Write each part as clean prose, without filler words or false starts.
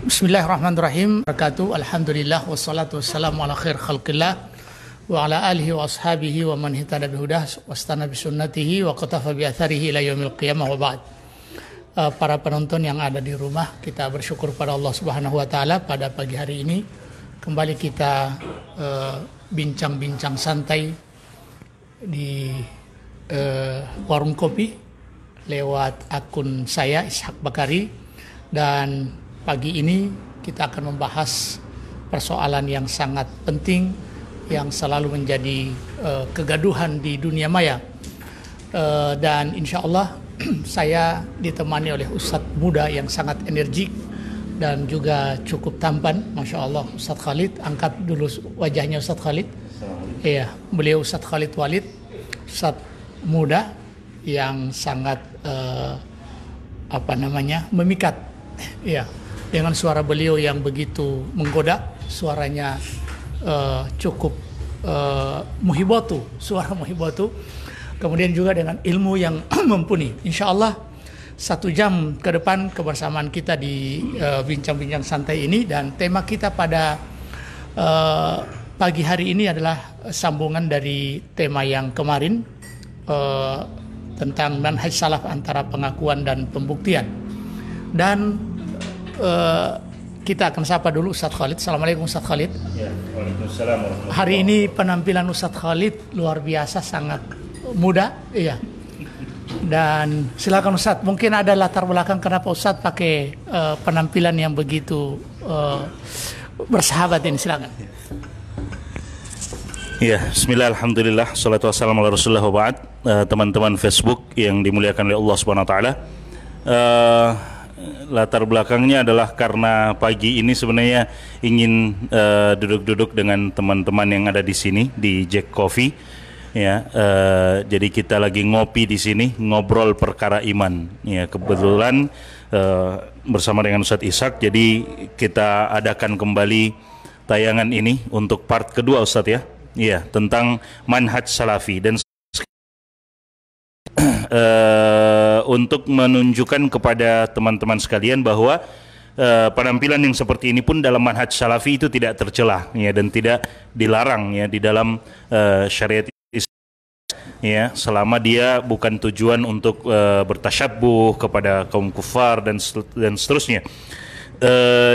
Bismillahirrahmanirrahim. Alhamdulillah wassalatu wassalamu ala khair khalqillah wa ala alihi wa ashabihi wa man ihtada bihudah wastana bisunnatihi wa qatafa bi atharihi ila yaumil qiyamah wa ba'd. Para penonton yang ada di rumah, kita bersyukur pada Allah Subhanahu wa taala pada pagi hari ini kembali kita bincang-bincang santai di warung kopi lewat akun saya Ishak Bakari, dan pagi ini kita akan membahas persoalan yang sangat penting yang selalu menjadi kegaduhan di dunia maya, dan insya Allah saya ditemani oleh Ustadz muda yang sangat energik dan juga cukup tampan, Masya Allah. Ustadz Khalid, angkat dulu wajahnya Ustadz Khalid. Iya, beliau Ustadz Khalid Walid, Ustadz muda yang sangat memikat, ya, dengan suara beliau yang begitu menggoda, suaranya cukup muhibatu, suara muhibatu, kemudian juga dengan ilmu yang mumpuni. Insya Allah 1 jam ke depan kebersamaan kita di bincang-bincang santai ini, dan tema kita pada pagi hari ini adalah sambungan dari tema yang kemarin tentang manhaj salaf antara pengakuan dan pembuktian. Dan kita akan sapa dulu Ustadz Khalid. Assalamualaikum Ustadz Khalid. Ya, waalaikumsalam warahmatullahi. Hari ini penampilan Ustadz Khalid luar biasa, sangat muda, iya. Dan silakan Ustadz, mungkin ada latar belakang kenapa Ustadz pakai penampilan yang begitu bersahabat ini, silakan. Ya, bismillah, alhamdulillah, salatu wassalamu ala rasulillah wa ba'd. Teman-teman Facebook yang dimuliakan oleh Allah Subhanahu wa taala. Latar belakangnya adalah karena pagi ini sebenarnya ingin duduk-duduk dengan teman-teman yang ada di sini di Jack Coffee, ya. Jadi kita lagi ngopi di sini, ngobrol perkara iman, ya. Kebetulan bersama dengan Ustadz Ishak, jadi kita adakan kembali tayangan ini untuk part kedua, Ustadz, ya. Iya, tentang manhaj salafi, dan untuk menunjukkan kepada teman-teman sekalian bahwa penampilan yang seperti ini pun dalam manhaj salafi itu tidak tercela, ya, dan tidak dilarang, ya, di dalam syariat Islam, ya, selama dia bukan tujuan untuk bertasyabuh kepada kaum kufar dan seterusnya.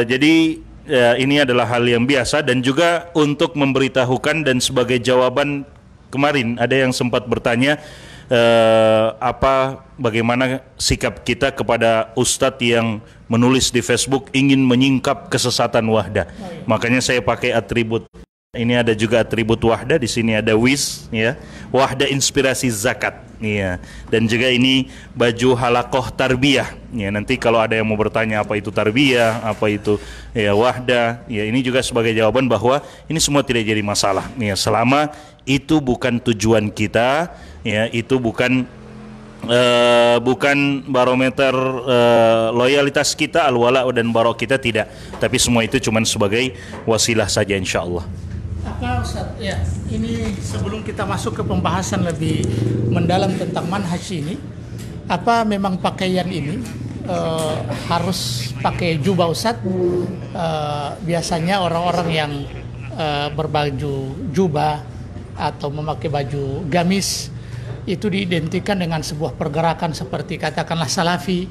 Jadi ini adalah hal yang biasa, dan juga untuk memberitahukan, dan sebagai jawaban kemarin ada yang sempat bertanya bagaimana sikap kita kepada ustadz yang menulis di Facebook ingin menyingkap kesesatan wahdah. Makanya saya pakai atribut. Ini ada juga atribut wahdah, di sini ada WIS, ya, wahdah inspirasi zakat, ya. Dan juga ini baju halakoh tarbiyah, ya. Nanti kalau ada yang mau bertanya apa itu tarbiyah, apa itu, ya, wahdah, ya, ini juga sebagai jawaban bahwa ini semua tidak jadi masalah, ya, selama itu bukan tujuan kita, ya, itu bukan barometer loyalitas kita, al-wala dan barok kita, tidak, tapi semua itu cuma sebagai wasilah saja, insya Allah. Apa Ustaz, ya, ini sebelum kita masuk ke pembahasan lebih mendalam tentang manhaj ini, apa memang pakaian ini harus pakai jubah, Ustaz? Biasanya orang-orang yang berbaju jubah atau memakai baju gamis itu diidentikan dengan sebuah pergerakan seperti katakanlah salafi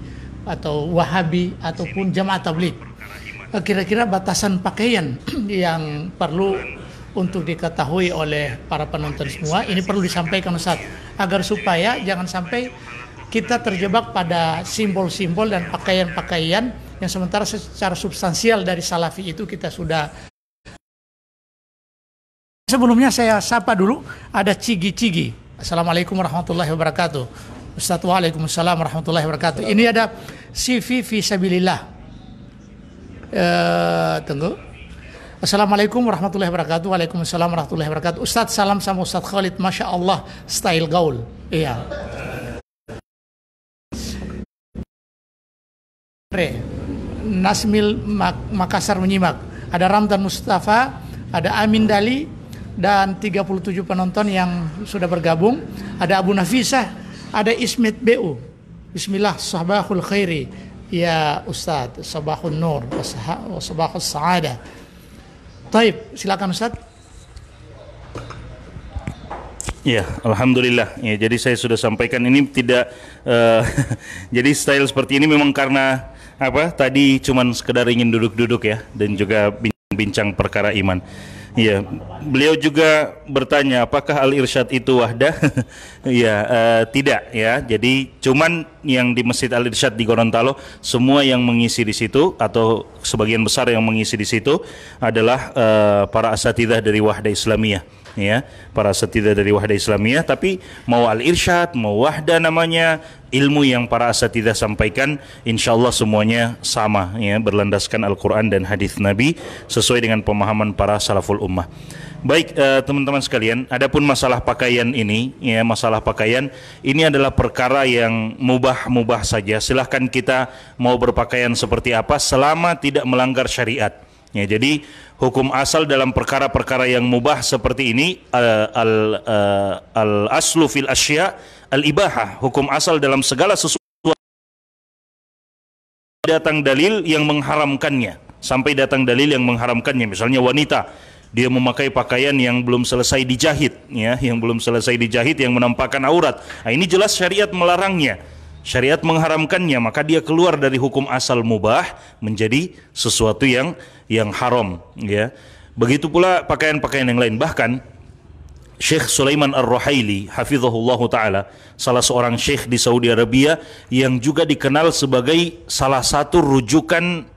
atau wahabi ataupun jamaah tabligh. Kira-kira batasan pakaian yang perlu untuk diketahui oleh para penonton semua, ini perlu disampaikan, Ustaz, agar supaya jangan sampai kita terjebak pada simbol-simbol dan pakaian-pakaian yang sementara secara substansial dari salafi itu kita sudah. Sebelumnya saya sapa dulu, ada Cigi-Cigi. Assalamualaikum warahmatullahi wabarakatuh. Ustaz, waalaikumsalam warahmatullahi wabarakatuh. Ini ada CV Fisabilillah. Tunggu. Assalamualaikum warahmatullahi wabarakatuh. Waalaikumsalam warahmatullahi wabarakatuh. Ustadz, salam sama Ustadz Khalid. Masya Allah, style gaul. Iya. Nasmil Makassar menyimak. Ada Ramdan Mustafa, ada Amin Dali, dan 37 penonton yang sudah bergabung. Ada Abu Nafisah, ada Ismet BU. Bismillah, sahabahul khairi. Ya Ustadz, sabahun nur wa sabahus sa'adah. Taib, silakan Ustadz. Ya, alhamdulillah. Ya, jadi saya sudah sampaikan ini tidak jadi style seperti ini memang karena apa? Tadi cuman sekedar ingin duduk-duduk ya dan juga bincang perkara iman. Ya, beliau juga bertanya apakah Al-Irsyad itu wahdah? Ya, tidak ya. Jadi cuman yang di Masjid Al-Irsyad di Gorontalo semua yang mengisi di situ atau sebagian besar yang mengisi di situ adalah para asatidzah dari Wahdah Islamiyah. Ya, para asatidzah dari Wahdah Islamiyah, tapi mau Al-Irsyad, mau Wahdah namanya, ilmu yang para asatidzah sampaikan insyaallah semuanya sama ya, berlandaskan Al-Qur'an dan hadis Nabi sesuai dengan pemahaman para salaful ummah. Baik, teman-teman sekalian, adapun masalah pakaian ini ya, masalah pakaian ini adalah perkara yang mubah saja. Silahkan kita mau berpakaian seperti apa selama tidak melanggar syariat. Ya, jadi hukum asal dalam perkara-perkara yang mubah seperti ini al-aslu fil asya al-ibahah. Hukum asal dalam segala sesuatu datang dalil yang mengharamkannya. Sampai datang dalil yang mengharamkannya. Misalnya wanita, dia memakai pakaian yang belum selesai dijahit ya, yang belum selesai dijahit yang menampakkan aurat. Nah, ini jelas syariat melarangnya. Syariat mengharamkannya, maka dia keluar dari hukum asal mubah menjadi sesuatu yang haram ya. Begitu pula pakaian-pakaian yang lain. Bahkan Syekh Sulaiman Ar-Ruhaili hafizahullah taala, salah seorang syekh di Saudi Arabia yang juga dikenal sebagai salah satu rujukan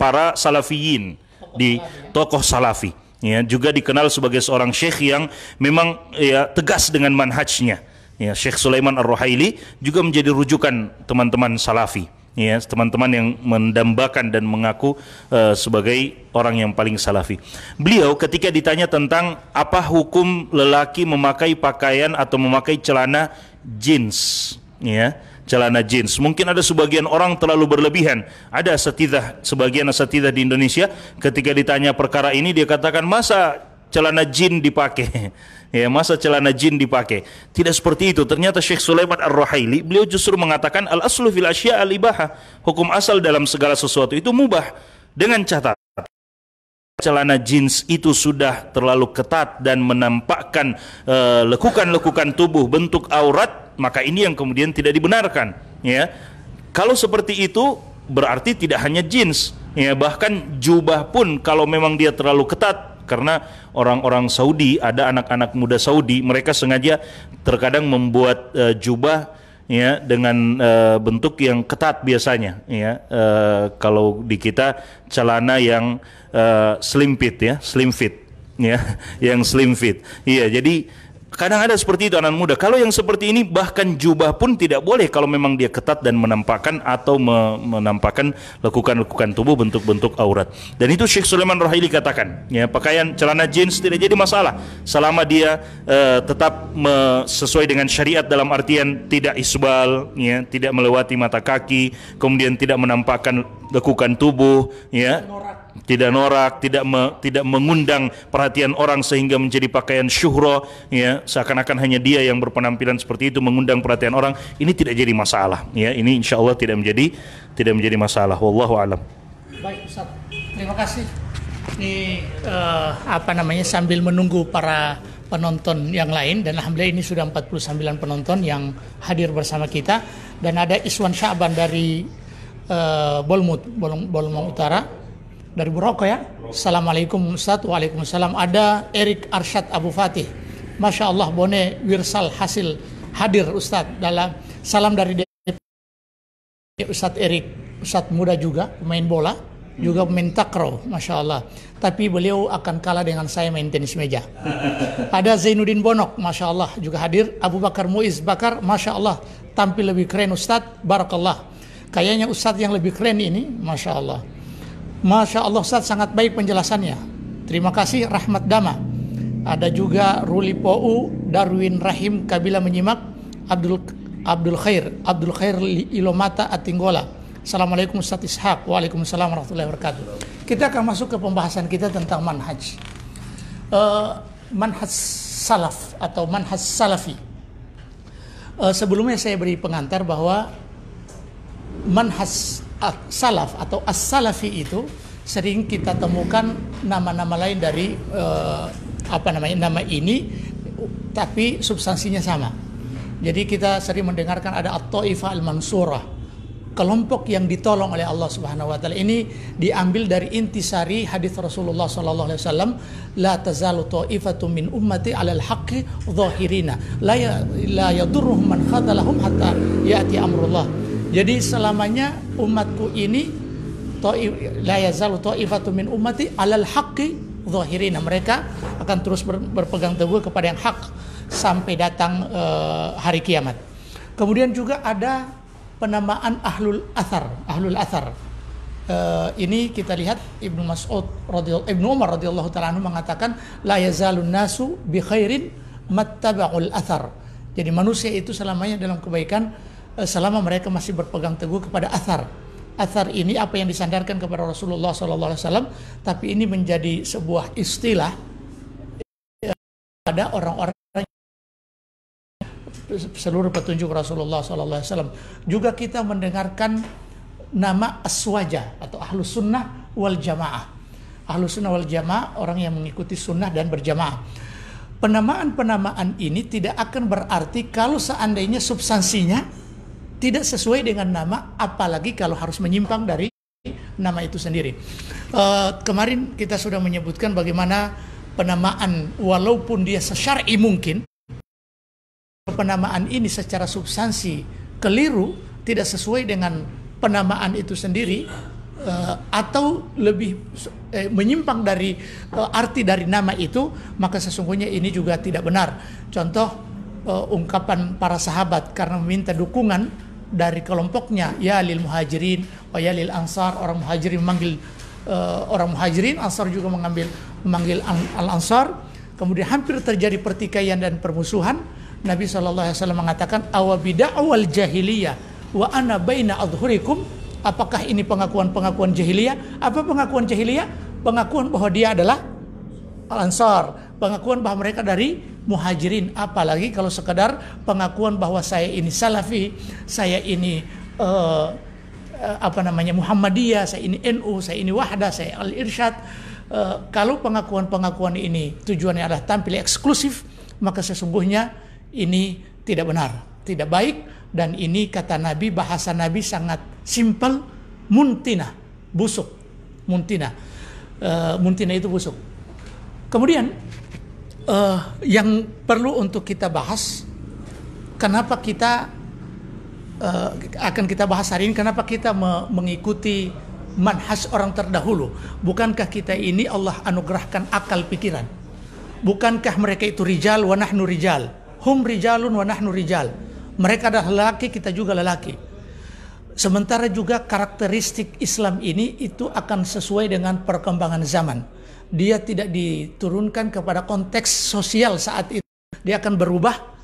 para salafiyin, di tokoh salafi ya, juga dikenal sebagai seorang syekh yang memang ya tegas dengan manhajnya. Ya, Syekh Sulaiman Ar-Ruhaili juga menjadi rujukan teman-teman salafi, ya, teman-teman yang mendambakan dan mengaku sebagai orang yang paling salafi. Beliau ketika ditanya tentang apa hukum lelaki memakai pakaian atau memakai celana jeans, ya, celana jeans. Mungkin ada sebagian orang terlalu berlebihan. Ada sebagian asatidzah di Indonesia ketika ditanya perkara ini dia katakan masa celana jeans dipakai. Ya, masa celana jin dipakai. Tidak seperti itu. Ternyata Syekh Sulaiman Ar-Ruhaili beliau justru mengatakan al-aslu fil asya al-ibahah. Hukum asal dalam segala sesuatu itu mubah. Dengan catatan celana jeans itu sudah terlalu ketat dan menampakkan lekukan-lekukan tubuh, bentuk aurat, maka ini yang kemudian tidak dibenarkan, ya. Kalau seperti itu berarti tidak hanya jeans, ya, bahkan jubah pun kalau memang dia terlalu ketat. Karena orang-orang Saudi, ada anak-anak muda Saudi, mereka sengaja terkadang membuat jubah ya dengan bentuk yang ketat biasanya ya. Kalau di kita celana yang slim fit ya, yang slim fit. Iya, jadi kadang ada seperti itu anak muda. Kalau yang seperti ini bahkan jubah pun tidak boleh kalau memang dia ketat dan menampakkan atau menampakkan lekukan-lekukan tubuh, bentuk-bentuk aurat. Dan itu Syekh Sulaiman Ar-Ruhaili katakan, ya, pakaian celana jeans tidak jadi masalah selama dia tetap sesuai dengan syariat dalam artian tidak isbal, ya, tidak melewati mata kaki, kemudian tidak menampakkan lekukan tubuh, ya. Tidak norak, tidak mengundang perhatian orang sehingga menjadi pakaian syuhra, ya, seakan-akan hanya dia yang berpenampilan seperti itu mengundang perhatian orang. Ini tidak jadi masalah, ya. Ini insya Allah tidak menjadi masalah. Wallahu alam. Baik Ustaz, terima kasih. Ini sambil menunggu para penonton yang lain, dan alhamdulillah ini sudah 49 penonton yang hadir bersama kita, dan ada Iswan Sya'ban dari Bolmut Utara. Dari Buroko ya. Assalamualaikum Ustaz. Waalaikumsalam. Ada Erik Arsyad Abu Fatih. Masya Allah, Bone Wirsal hasil hadir Ustaz dalam salam dari Ustaz Erik. Ustaz muda juga, pemain bola, juga pemain takraw, Masya Allah. Tapi beliau akan kalah dengan saya main tenis meja. Ada Zainuddin Bonok, Masya Allah, juga hadir. Abu Bakar Muiz Bakar, Masya Allah, tampil lebih keren Ustaz. Barakallah. Kayaknya Ustaz yang lebih keren ini, Masya Allah. Masya Allah Ustaz, sangat baik penjelasannya. Terima kasih. Rahmat Dama. Ada juga Ruli Pou, Darwin Rahim Kabila menyimak, Abdul Khair Ilomata Atinggola. Assalamualaikum Ustaz Ishaq. Waalaikumsalam warahmatullahi wabarakatuh. Kita akan masuk ke pembahasan kita tentang manhaj. Manhaj salaf atau manhaj salafi. Sebelumnya saya beri pengantar bahwa manhaj salaf atau as-salafi itu sering kita temukan nama-nama lain dari nama ini, tapi substansinya sama. Jadi kita sering mendengarkan ada at-taifah al-mansurah, kelompok yang ditolong oleh Allah Subhanahu wa taala. Ini diambil dari intisari hadis Rasulullah sallallahu alaihi wasallam, la tazalu ta'ifatun min ummati 'alal haqqi dhahirina la yadurruhum man khadalahum hatta ya'ti amrullah. Jadi selamanya umatku ini la yazalu ta'ifatun min ummati 'alal haqqi dhahirina, mereka akan terus berpegang teguh kepada yang hak sampai datang hari kiamat. Kemudian juga ada penamaan ahlul athar. Ini kita lihat Ibnu Umar radhiyallahu taala anhu mengatakan la yazalun nasu bi khairin mattaba'ul athar. Jadi manusia itu selamanya dalam kebaikan selama mereka masih berpegang teguh kepada athar. Athar ini apa yang disandarkan kepada Rasulullah sallallahu alaihi wasallam, tapi ini menjadi sebuah istilah pada orang-orang seluruh petunjuk Rasulullah sallallahu alaihi wasallam. Juga kita mendengarkan nama aswaja atau ahlus sunnah wal jamaah. Ahlus sunnah wal jamaah, orang yang mengikuti sunnah dan berjamaah. Penamaan-penamaan ini tidak akan berarti kalau seandainya substansinya tidak sesuai dengan nama, apalagi kalau harus menyimpang dari nama itu sendiri. Kemarin kita sudah menyebutkan bagaimana penamaan walaupun dia sesyar'i mungkin, penamaan ini secara substansi keliru, tidak sesuai dengan penamaan itu sendiri, atau lebih menyimpang dari arti dari nama itu, maka sesungguhnya ini juga tidak benar. Contoh ungkapan para sahabat karena meminta dukungan dari kelompoknya, ya lil muhajirin wa ya lil ansar, orang muhajirin memanggil orang muhajirin, ansar juga memanggil al-ansar. Kemudian hampir terjadi pertikaian dan permusuhan. Nabi SAW mengatakan awabida'wal jahiliyah wa ana baina adhurikum. Apakah ini pengakuan jahiliyah? Apa pengakuan jahiliyah? Pengakuan bahwa dia adalah al-ansar, pengakuan bahwa mereka dari muhajirin. Apalagi kalau sekedar pengakuan bahwa saya ini salafi, saya ini Muhammadiyah, saya ini NU, saya ini Wahdah, saya Al-Irsyad. Kalau pengakuan-pengakuan ini tujuannya adalah tampil eksklusif, maka sesungguhnya ini tidak benar, tidak baik. Dan ini kata Nabi, bahasa Nabi sangat simpel, muntina, busuk. Muntina itu busuk. Kemudian yang perlu untuk kita bahas, kenapa kita akan kita bahas hari ini, kenapa kita mengikuti manhaj orang terdahulu. Bukankah kita ini Allah anugerahkan akal pikiran? Bukankah mereka itu rijal wa nahnu rijal, hum rijalun wa nahnu rijal. Mereka adalah lelaki, kita juga lelaki. Sementara juga karakteristik Islam ini itu akan sesuai dengan perkembangan zaman. Dia tidak diturunkan kepada konteks sosial saat itu. Dia akan berubah.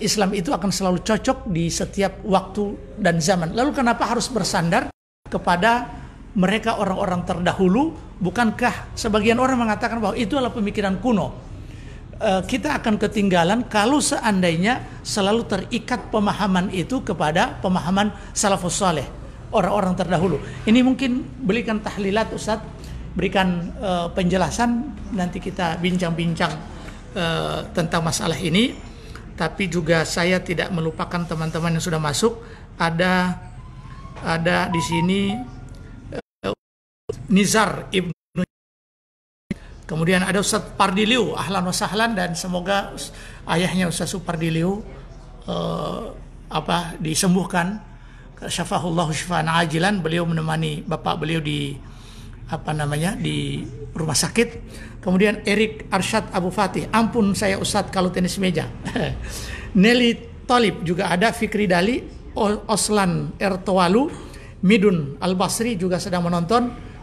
Islam itu akan selalu cocok di setiap waktu dan zaman. Lalu kenapa harus bersandar kepada mereka orang-orang terdahulu? Bukankah sebagian orang mengatakan bahwa itu adalah pemikiran kuno? Kita akan ketinggalan kalau seandainya selalu terikat pemahaman itu kepada pemahaman salafus saleh, orang-orang terdahulu. Ini mungkin berikan tahlilat Ustaz, berikan penjelasan, nanti kita bincang-bincang tentang masalah ini. Tapi juga saya tidak melupakan teman-teman yang sudah masuk. Ada di sini Nizar Ibnu, kemudian ada Ustaz Pardiliu, ahlan wa sahlan, dan semoga ayahnya Ustaz Pardiliu disembuhkan, syafahullahu syifaan ajilan. Beliau menemani bapak beliau di di rumah sakit. Kemudian Erik Arsyad Abu Fatih, ampun saya Ustadz kalau tenis meja. Nelly Talib juga ada, Fikri Dali, Oslan Ertowalu, Midun Al-Basri juga sedang menonton.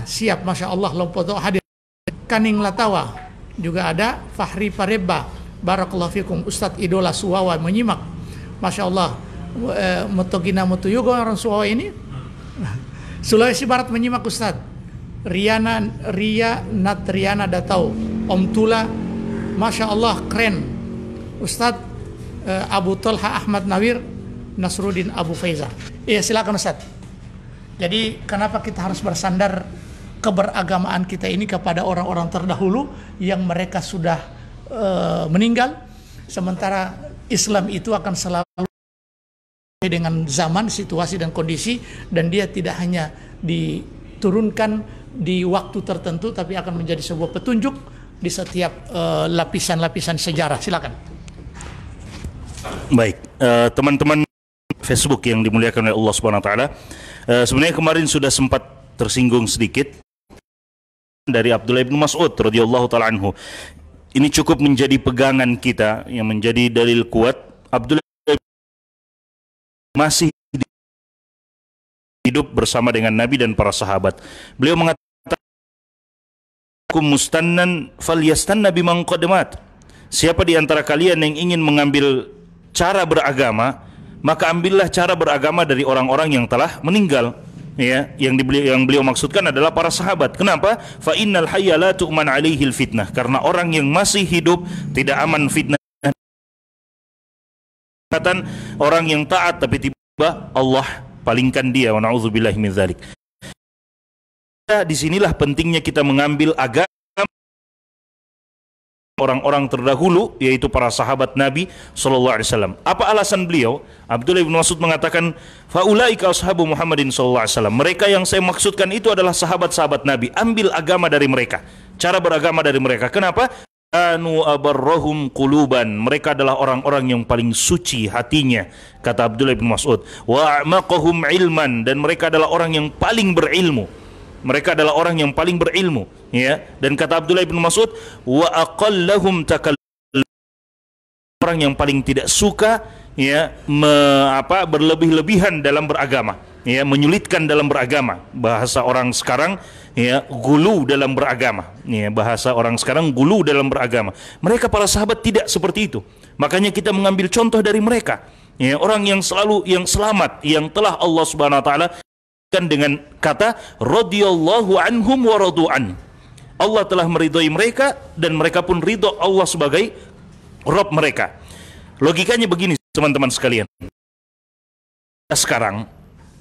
Siap, Masya Allah, Lompoto hadir. Kaning Latawa juga ada, Fahri Pareba, Barakallahu fikum, Ustadz Idola Suwawa menyimak. Masya Allah, Motogina Motuyugo orang Suwawa ini. Sulawesi Barat menyimak Ustadz. Ria Natriana Datau, Om Tula, Masya Allah keren. Ustadz Abu Talha Ahmad Nawir, Nasruddin Abu Faizah. Iya, silakan Ustaz. Jadi kenapa kita harus bersandar keberagamaan kita ini kepada orang-orang terdahulu yang mereka sudah meninggal, sementara Islam itu akan selalu dengan zaman, situasi dan kondisi, dan dia tidak hanya diturunkan di waktu tertentu tapi akan menjadi sebuah petunjuk di setiap lapisan-lapisan sejarah. Silakan. Baik, teman-teman Facebook yang dimuliakan oleh Allah Subhanahu wa taala. Sebenarnya kemarin sudah sempat tersinggung sedikit dari Abdullah bin Mas'ud radhiyallahu taala anhu. Ini cukup menjadi pegangan kita yang menjadi dalil kuat. Abdullah masih hidup bersama dengan Nabi dan para sahabat. Beliau mengatakan, mustannan falyastanna biman qad mat. Siapa di antara kalian yang ingin mengambil cara beragama, maka ambillah cara beragama dari orang-orang yang telah meninggal. Ya, yang beliau maksudkan adalah para sahabat. Kenapa? Fa innal hayya la tu'man alaihi fitnah. Karena orang yang masih hidup tidak aman fitnah. Orang yang taat tapi tiba Allah palingkan dia, wa na'udzubillahi min dzalik. Disinilah pentingnya kita mengambil agama orang-orang terdahulu, yaitu para sahabat Nabi sallallahu alaihi wasallam. Apa alasan beliau? Abdullah bin Mas'ud mengatakan, faulaika ashabu Muhammadin sallallahu alaihi wasallam. Mereka yang saya maksudkan itu adalah sahabat-sahabat Nabi. Ambil agama dari mereka, cara beragama dari mereka. Kenapa? Anu abarrahum quluban. Mereka adalah orang-orang yang paling suci hatinya, kata Abdullah bin Mas'ud. Wa a'maqahum ilman, dan mereka adalah orang yang paling berilmu. Mereka adalah orang yang paling berilmu, ya. Dan kata Abdullah bin Mas'ud, wa aqallahum takallum, orang yang paling tidak suka, ya, berlebih-lebihan dalam beragama, ya, menyulitkan dalam beragama. Bahasa orang sekarang, ya, gulu dalam beragama, ya, bahasa orang sekarang gulu dalam beragama. Mereka para sahabat tidak seperti itu. Makanya kita mengambil contoh dari mereka, ya, orang yang selalu yang selamat, yang telah Allah Subhanahu wa taala dengan kata radhiyallahu anhum wa radu'an. Allah telah meridhai mereka dan mereka pun ridho Allah sebagai Rabb mereka. Logikanya begini teman-teman sekalian. Sekarang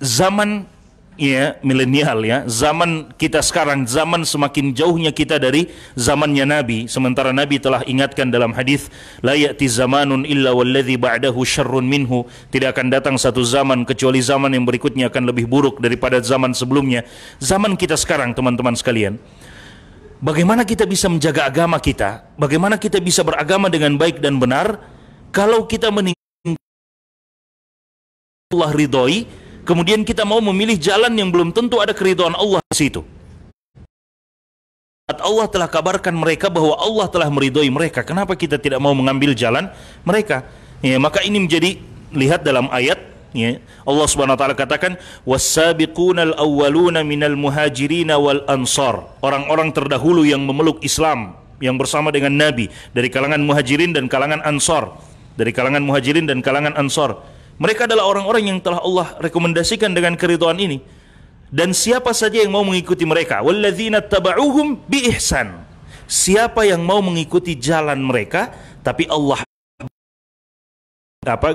zaman, ya, milenial, ya, zaman kita sekarang, zaman semakin jauhnya kita dari zamannya Nabi, sementara Nabi telah ingatkan dalam hadis, la ya'ti zamanun illa walladzi ba'dahu syarrun minhu. Tidak akan datang satu zaman kecuali zaman yang berikutnya akan lebih buruk daripada zaman sebelumnya. Zaman kita sekarang teman-teman sekalian, bagaimana kita bisa menjaga agama kita? Bagaimana kita bisa beragama dengan baik dan benar kalau kita meninggalkan Allah ridhoi, kemudian kita mau memilih jalan yang belum tentu ada keridhaan Allah di situ. Allah telah kabarkan mereka bahwa Allah telah meridhoi mereka. Kenapa kita tidak mau mengambil jalan mereka? Ya, maka ini menjadi, lihat dalam ayat, ya, Allah Subhanahu wa taala katakan, was-sabiqunal awwaluna minal muhajirin wal ansar. Orang-orang terdahulu yang memeluk Islam, yang bersama dengan Nabi dari kalangan muhajirin dan kalangan ansar. Dari kalangan muhajirin dan kalangan ansar. Mereka adalah orang-orang yang telah Allah rekomendasikan dengan keridhaan ini. Dan siapa saja yang mau mengikuti mereka, walladzina taba'uhum bi ihsan. Siapa yang mau mengikuti jalan mereka, tapi Allah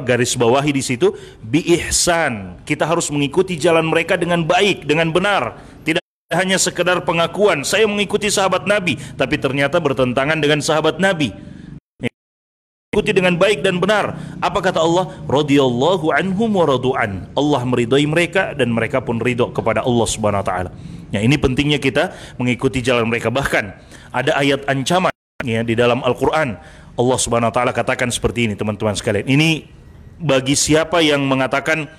garis bawahi di situ, bi ihsan. Kita harus mengikuti jalan mereka dengan baik, dengan benar. Tidak hanya sekedar pengakuan, saya mengikuti sahabat Nabi, tapi ternyata bertentangan dengan sahabat Nabi. Ikuti dengan baik dan benar. Apa kata Allah? Radhiyallahu anhum wa radu'an. Allah meridhai mereka dan mereka pun ridho kepada Allah Subhanahu wa taala. Ya, ini pentingnya kita mengikuti jalan mereka. Bahkan ada ayat ancaman, ya, di dalam Al-Qur'an. Allah Subhanahu wa taala katakan seperti ini, teman-teman sekalian. Ini bagi siapa yang mengatakan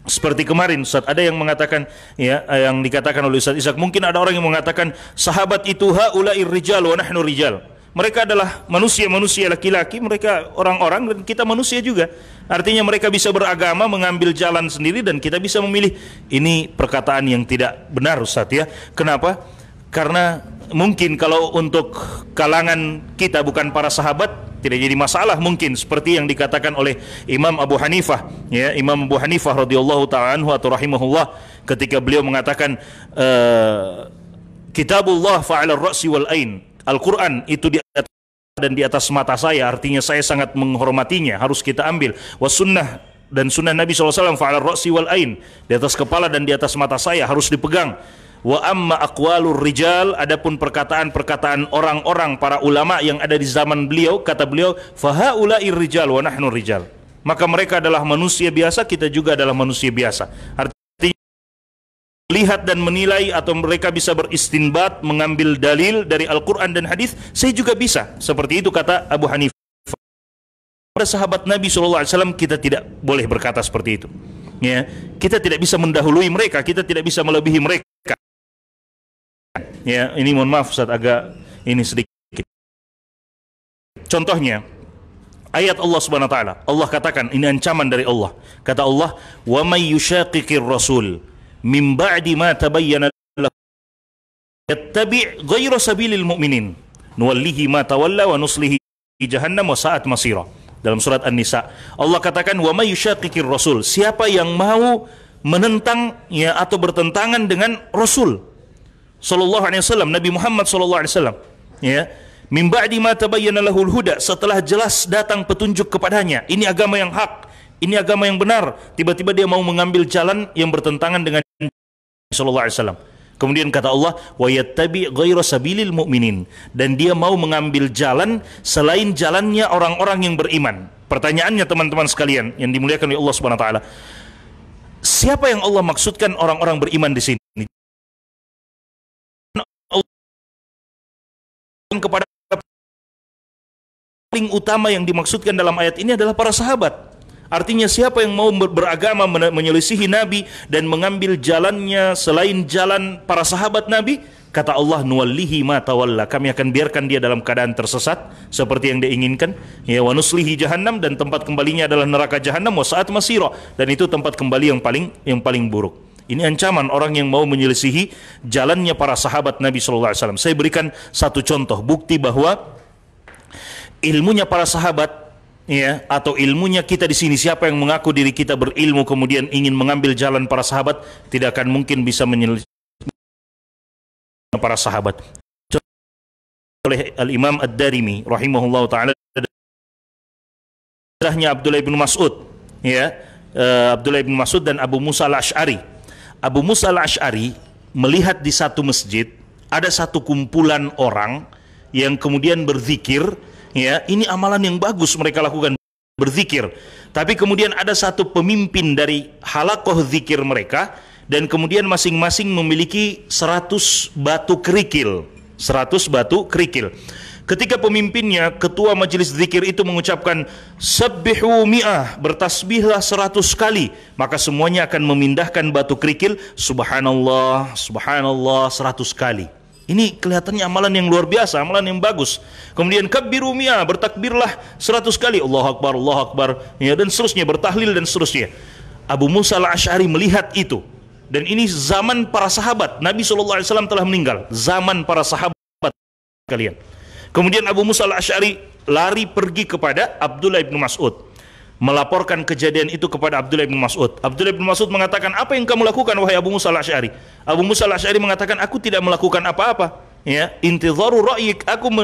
seperti kemarin Ustaz, ada yang mengatakan, ya, yang dikatakan oleh Ustaz Ishak, mungkin ada orang yang mengatakan sahabat itu haula'ir rijal wa nahnu rijal. Mereka adalah manusia-manusia laki-laki, mereka orang-orang dan kita manusia juga. Artinya mereka bisa beragama, mengambil jalan sendiri dan kita bisa memilih. Ini perkataan yang tidak benar Ustaz, ya. Kenapa? Karena mungkin kalau untuk kalangan kita bukan para sahabat tidak jadi masalah, mungkin seperti yang dikatakan oleh Imam Abu Hanifah, ya, Imam Abu Hanifah radhiyallahu ta'ala anhu atau rahimahullah, ketika beliau mengatakan kitabullah fa'ala ar-ra'si wal ain. Al-Quran itu di atas dan di atas mata saya, artinya saya sangat menghormatinya, harus kita ambil. Was sunnah dan sunnah Nabi SAW, fa'ala ra'si wal ain, di atas kepala dan di atas mata saya harus dipegang. Wa amma aqwalur rijal, adapun perkataan-perkataan orang-orang para ulama yang ada di zaman beliau, kata beliau, fahaula'ir rijal wa nahnu rijal, maka mereka adalah manusia biasa, kita juga adalah manusia biasa. Artinya lihat dan menilai, atau mereka bisa beristinbat, mengambil dalil dari Al-Quran dan hadis, saya juga bisa. Seperti itu kata Abu Hanifah. Pada sahabat Nabi SAW kita tidak boleh berkata seperti itu, ya. Kita tidak bisa mendahului mereka, kita tidak bisa melebihi mereka, ya. Ini mohon maaf Ustaz, agak ini sedikit. Contohnya ayat Allah Subhanahu wa taala, Allah katakan, ini ancaman dari Allah. Kata Allah, wa may yushaqiqir rasul min ba'di ma tabayyana lahu yattabi' ghayra sabilil mu'minin nuwallihi ma tawalla wa nuslihi jahannam wa sa'at masira. Dalam surat An-Nisa, Allah katakan, wa may yushaqiqir rasul, siapa yang mau menentang, ya, atau bertentangan dengan Rasul sallallahu alaihi wasallam, Nabi Muhammad sallallahu alaihi wasallam, ya, min ba'di ma tabayyana lahul huda, setelah jelas datang petunjuk kepadanya, ini agama yang hak, ini agama yang benar, tiba-tiba dia mau mengambil jalan yang bertentangan dengan sallallahu alaihi wasallam. Kemudian kata Allah, wa yattabi' ghayra sabilil mu'minin, dan dia mau mengambil jalan selain jalannya orang-orang yang beriman. Pertanyaannya teman-teman sekalian yang dimuliakan oleh Allah Subhanahu wa taala, siapa yang Allah maksudkan orang-orang beriman di sini? Kepada paling utama yang dimaksudkan dalam ayat ini adalah para sahabat. Artinya siapa yang mau beragama menyelisihi Nabi dan mengambil jalannya selain jalan para sahabat Nabi, kata Allah, nuwallihi ma tawalla, kami akan biarkan dia dalam keadaan tersesat seperti yang dia inginkan, ya, wa nuslihi jahannam, dan tempat kembalinya adalah neraka jahannam, wa sa'at masira, dan itu tempat kembali yang paling buruk. Ini ancaman orang yang mau menyelisihi jalannya para sahabat Nabi sallallahu alaihi wasallam. Saya berikan satu contoh bukti bahwa ilmunya para sahabat, ya, atau ilmunya kita di sini, siapa yang mengaku diri kita berilmu kemudian ingin mengambil jalan para sahabat, tidak akan mungkin bisa menyelesaikan para sahabat. Oleh Al-Imam Ad-Darimi rahimahullah taala, Abdullah bin Mas'ud, ya, Abdullah bin Mas'ud dan Abu Musa Al-Asy'ari. Abu Musa Al-Asy'ari melihat di satu masjid ada satu kumpulan orang yang kemudian berzikir. Ya, ini amalan yang bagus mereka lakukan, berzikir. Tapi kemudian ada satu pemimpin dari halakoh zikir mereka, dan kemudian masing-masing memiliki 100 batu kerikil. 100 batu kerikil. Ketika pemimpinnya, ketua majelis zikir itu mengucapkan sabbihu mi'ah, bertasbihlah 100 kali, maka semuanya akan memindahkan batu kerikil, subhanallah, subhanallah 100 kali. Ini kelihatannya amalan yang luar biasa, amalan yang bagus. Kemudian kabbiru mi'ah, bertakbirlah 100 kali, Allahu Akbar, Allahu Akbar, ya, dan seterusnya, bertahlil dan seterusnya. Abu Musa Al-Asy'ari melihat itu, dan ini zaman para sahabat, Nabi SAW telah meninggal, zaman para sahabat kalian. Kemudian Abu Musa Al-Asy'ari lari pergi kepada Abdullah bin Mas'ud, melaporkan kejadian itu kepada Abdullah bin Mas'ud. Abdullah bin Mas'ud mengatakan, apa yang kamu lakukan wahai Abu Musa Al-Asy'ari? Abu Musa Al-Asy'ari mengatakan, aku tidak melakukan apa-apa, ya, intidharu ra'yik, aku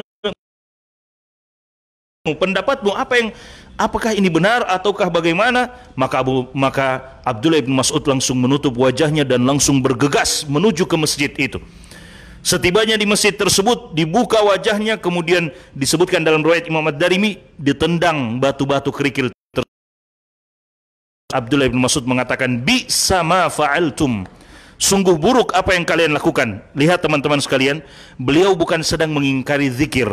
pendapatmu, apakah ini benar ataukah bagaimana? Maka Abdullah bin Mas'ud langsung menutup wajahnya dan langsung bergegas menuju ke masjid itu. Setibanya di masjid tersebut, dibuka wajahnya, kemudian disebutkan dalam riwayat Imam Ad-Darimi, ditendang batu-batu kerikil. Abdullah bin Mas'ud mengatakan, bi'sa ma fa'altum, sungguh buruk apa yang kalian lakukan. Lihat teman-teman sekalian, beliau bukan sedang mengingkari zikir.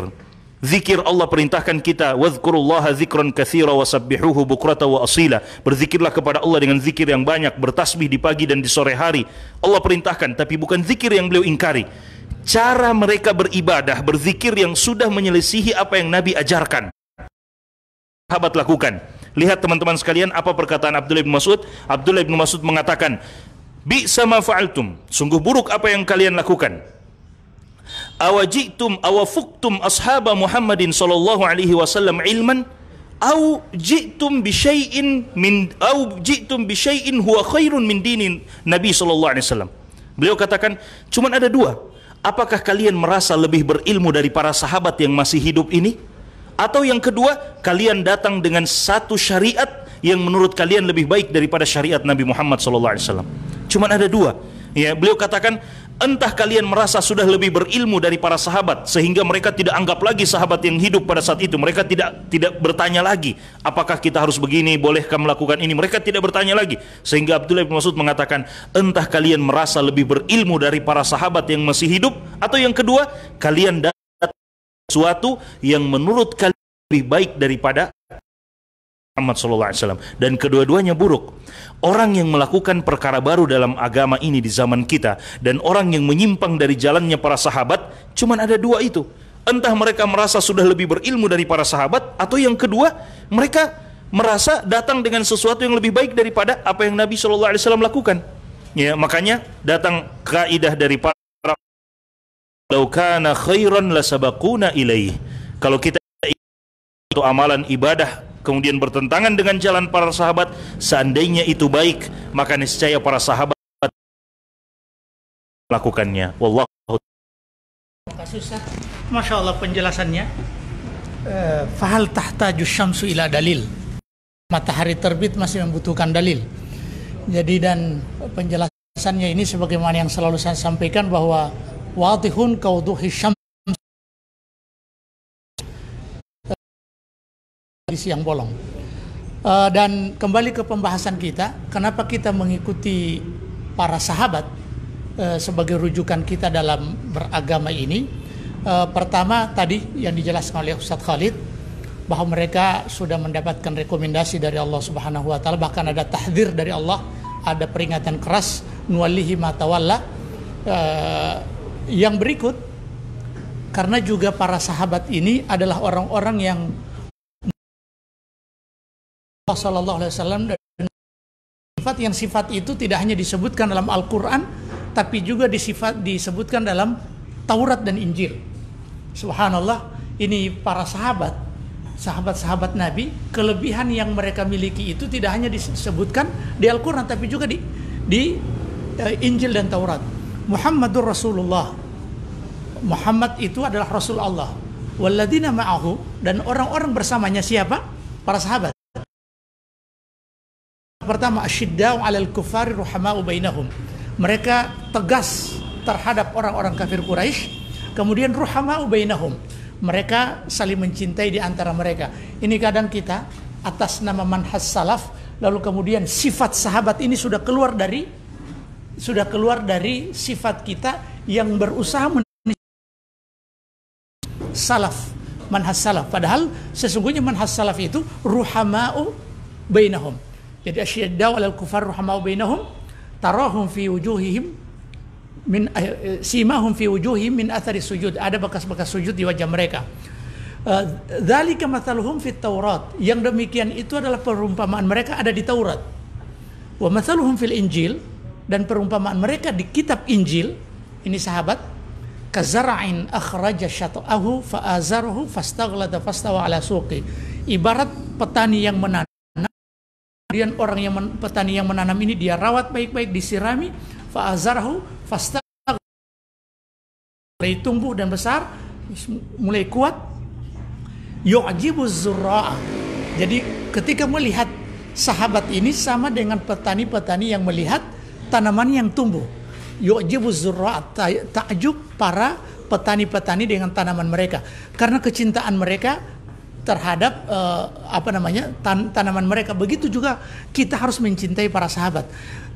Zikir Allah perintahkan kita, wadhkurullaha dzikran katsira wasabbihuhu bukrata wa asila, berzikirlah kepada Allah dengan zikir yang banyak, bertasbih di pagi dan di sore hari. Allah perintahkan, tapi bukan zikir yang beliau ingkari, cara mereka beribadah, berzikir yang sudah menyelisihi apa yang Nabi ajarkan, sahabat lakukan. Lihat teman-teman sekalian apa perkataan Abdullah bin Mas'ud. Abdullah bin Mas'ud mengatakan, bi'sa ma fa'altum, sungguh buruk apa yang kalian lakukan. Awajitum awafuktum ashaba Muhammadin sallallahu alaihi wasallam ilman au ji'tum bi syai'in huwa khairun min dinin Nabi sallallahu alaihi wasallam. Beliau katakan, cuman ada dua. Apakah kalian merasa lebih berilmu dari para sahabat yang masih hidup ini? Atau yang kedua, kalian datang dengan satu syariat yang menurut kalian lebih baik daripada syariat Nabi Muhammad SAW? Cuman ada dua. Ya, beliau katakan, entah kalian merasa sudah lebih berilmu dari para sahabat sehingga mereka tidak anggap lagi sahabat yang hidup pada saat itu. Mereka tidak bertanya lagi, apakah kita harus begini, bolehkah melakukan ini. Mereka tidak bertanya lagi. Sehingga Abdullah bin Mas'ud mengatakan, entah kalian merasa lebih berilmu dari para sahabat yang masih hidup, atau yang kedua, kalian dapat sesuatu yang menurut kalian lebih baik daripada Muhammad SAW. Dan kedua-duanya buruk. Orang yang melakukan perkara baru dalam agama ini di zaman kita, dan orang yang menyimpang dari jalannya para sahabat, cuman ada dua itu. Entah mereka merasa sudah lebih berilmu dari para sahabat, atau yang kedua, mereka merasa datang dengan sesuatu yang lebih baik daripada apa yang Nabi SAW lakukan. Ya, makanya datang kaidah dari para "Lau kana khairan lasabaquna ilaih." Kalau kita itu amalan ibadah kemudian bertentangan dengan jalan para sahabat, seandainya itu baik, maka niscaya para sahabat melakukannya. Wallahu. Susah. Masya Allah penjelasannya. Fahal tahtaju syamsu ila dalil. Matahari terbit masih membutuhkan dalil. Jadi dan penjelasannya ini sebagaimana yang selalu saya sampaikan bahwa wadihun kauduhi syams di siang bolong. Dan kembali ke pembahasan kita, kenapa kita mengikuti para sahabat sebagai rujukan kita dalam beragama ini. Pertama tadi yang dijelaskan oleh Ustadz Khalid, bahwa mereka sudah mendapatkan rekomendasi dari Allah Subhanahu wa taala, bahkan ada tahdzir dari Allah, ada peringatan keras, nuwallihi ma tawalla. Yang berikut, karena juga para sahabat ini adalah orang-orang yang Allah Sallallahu Alaihi Wasallam, dan sifat itu tidak hanya disebutkan dalam Al-Quran, tapi juga disebutkan dalam Taurat dan Injil. Subhanallah, ini para sahabat Nabi, kelebihan yang mereka miliki itu tidak hanya disebutkan di Al-Quran, tapi juga di Injil dan Taurat. Muhammadur Rasulullah, Muhammad itu adalah Rasul Allah. Walladzina ma'ahu, dan orang-orang bersamanya siapa? Para sahabat. Pertama, asyiddau 'alal kuffari ruhamau bainahum. Mereka tegas terhadap orang-orang kafir Quraisy, kemudian ruhamau bainahum. Mereka saling mencintai di antara mereka. Ini kadang kita atas nama manhaj salaf, lalu kemudian sifat sahabat ini sudah keluar dari sifat kita yang berusaha salaf, manhaj salaf. Padahal sesungguhnya manhaj salaf itu ruhamau bainahum. Jadi asyiddau 'alal kuffar ruhamau bainahum, tarahum fi wujuhihim min simahum fi wujuhihim min athari sujud. Ada bekas-bekas sujud di wajah mereka. Dzalika mathaluhum fit Taurat. Yang demikian itu adalah perumpamaan mereka ada di Taurat. Wa mathaluhum fil Injil, dan perumpamaan mereka di kitab Injil. Ini sahabat, kazara'in akhraja syata'ahu fa'azarahu fastaghlada fastawa ala suqi. Ibarat petani yang menanam, kemudian petani yang menanam ini dia rawat baik-baik, disirami, fa'azarahu fastaghlada, mulai tumbuh dan besar, mulai kuat. Yu'jibuz zurra'a. Jadi ketika melihat sahabat ini sama dengan petani-petani yang melihat tanaman yang tumbuh. Yu'jibuz zurra'a, takjub para petani-petani dengan tanaman mereka karena kecintaan mereka terhadap tanaman mereka. Begitu juga kita harus mencintai para sahabat.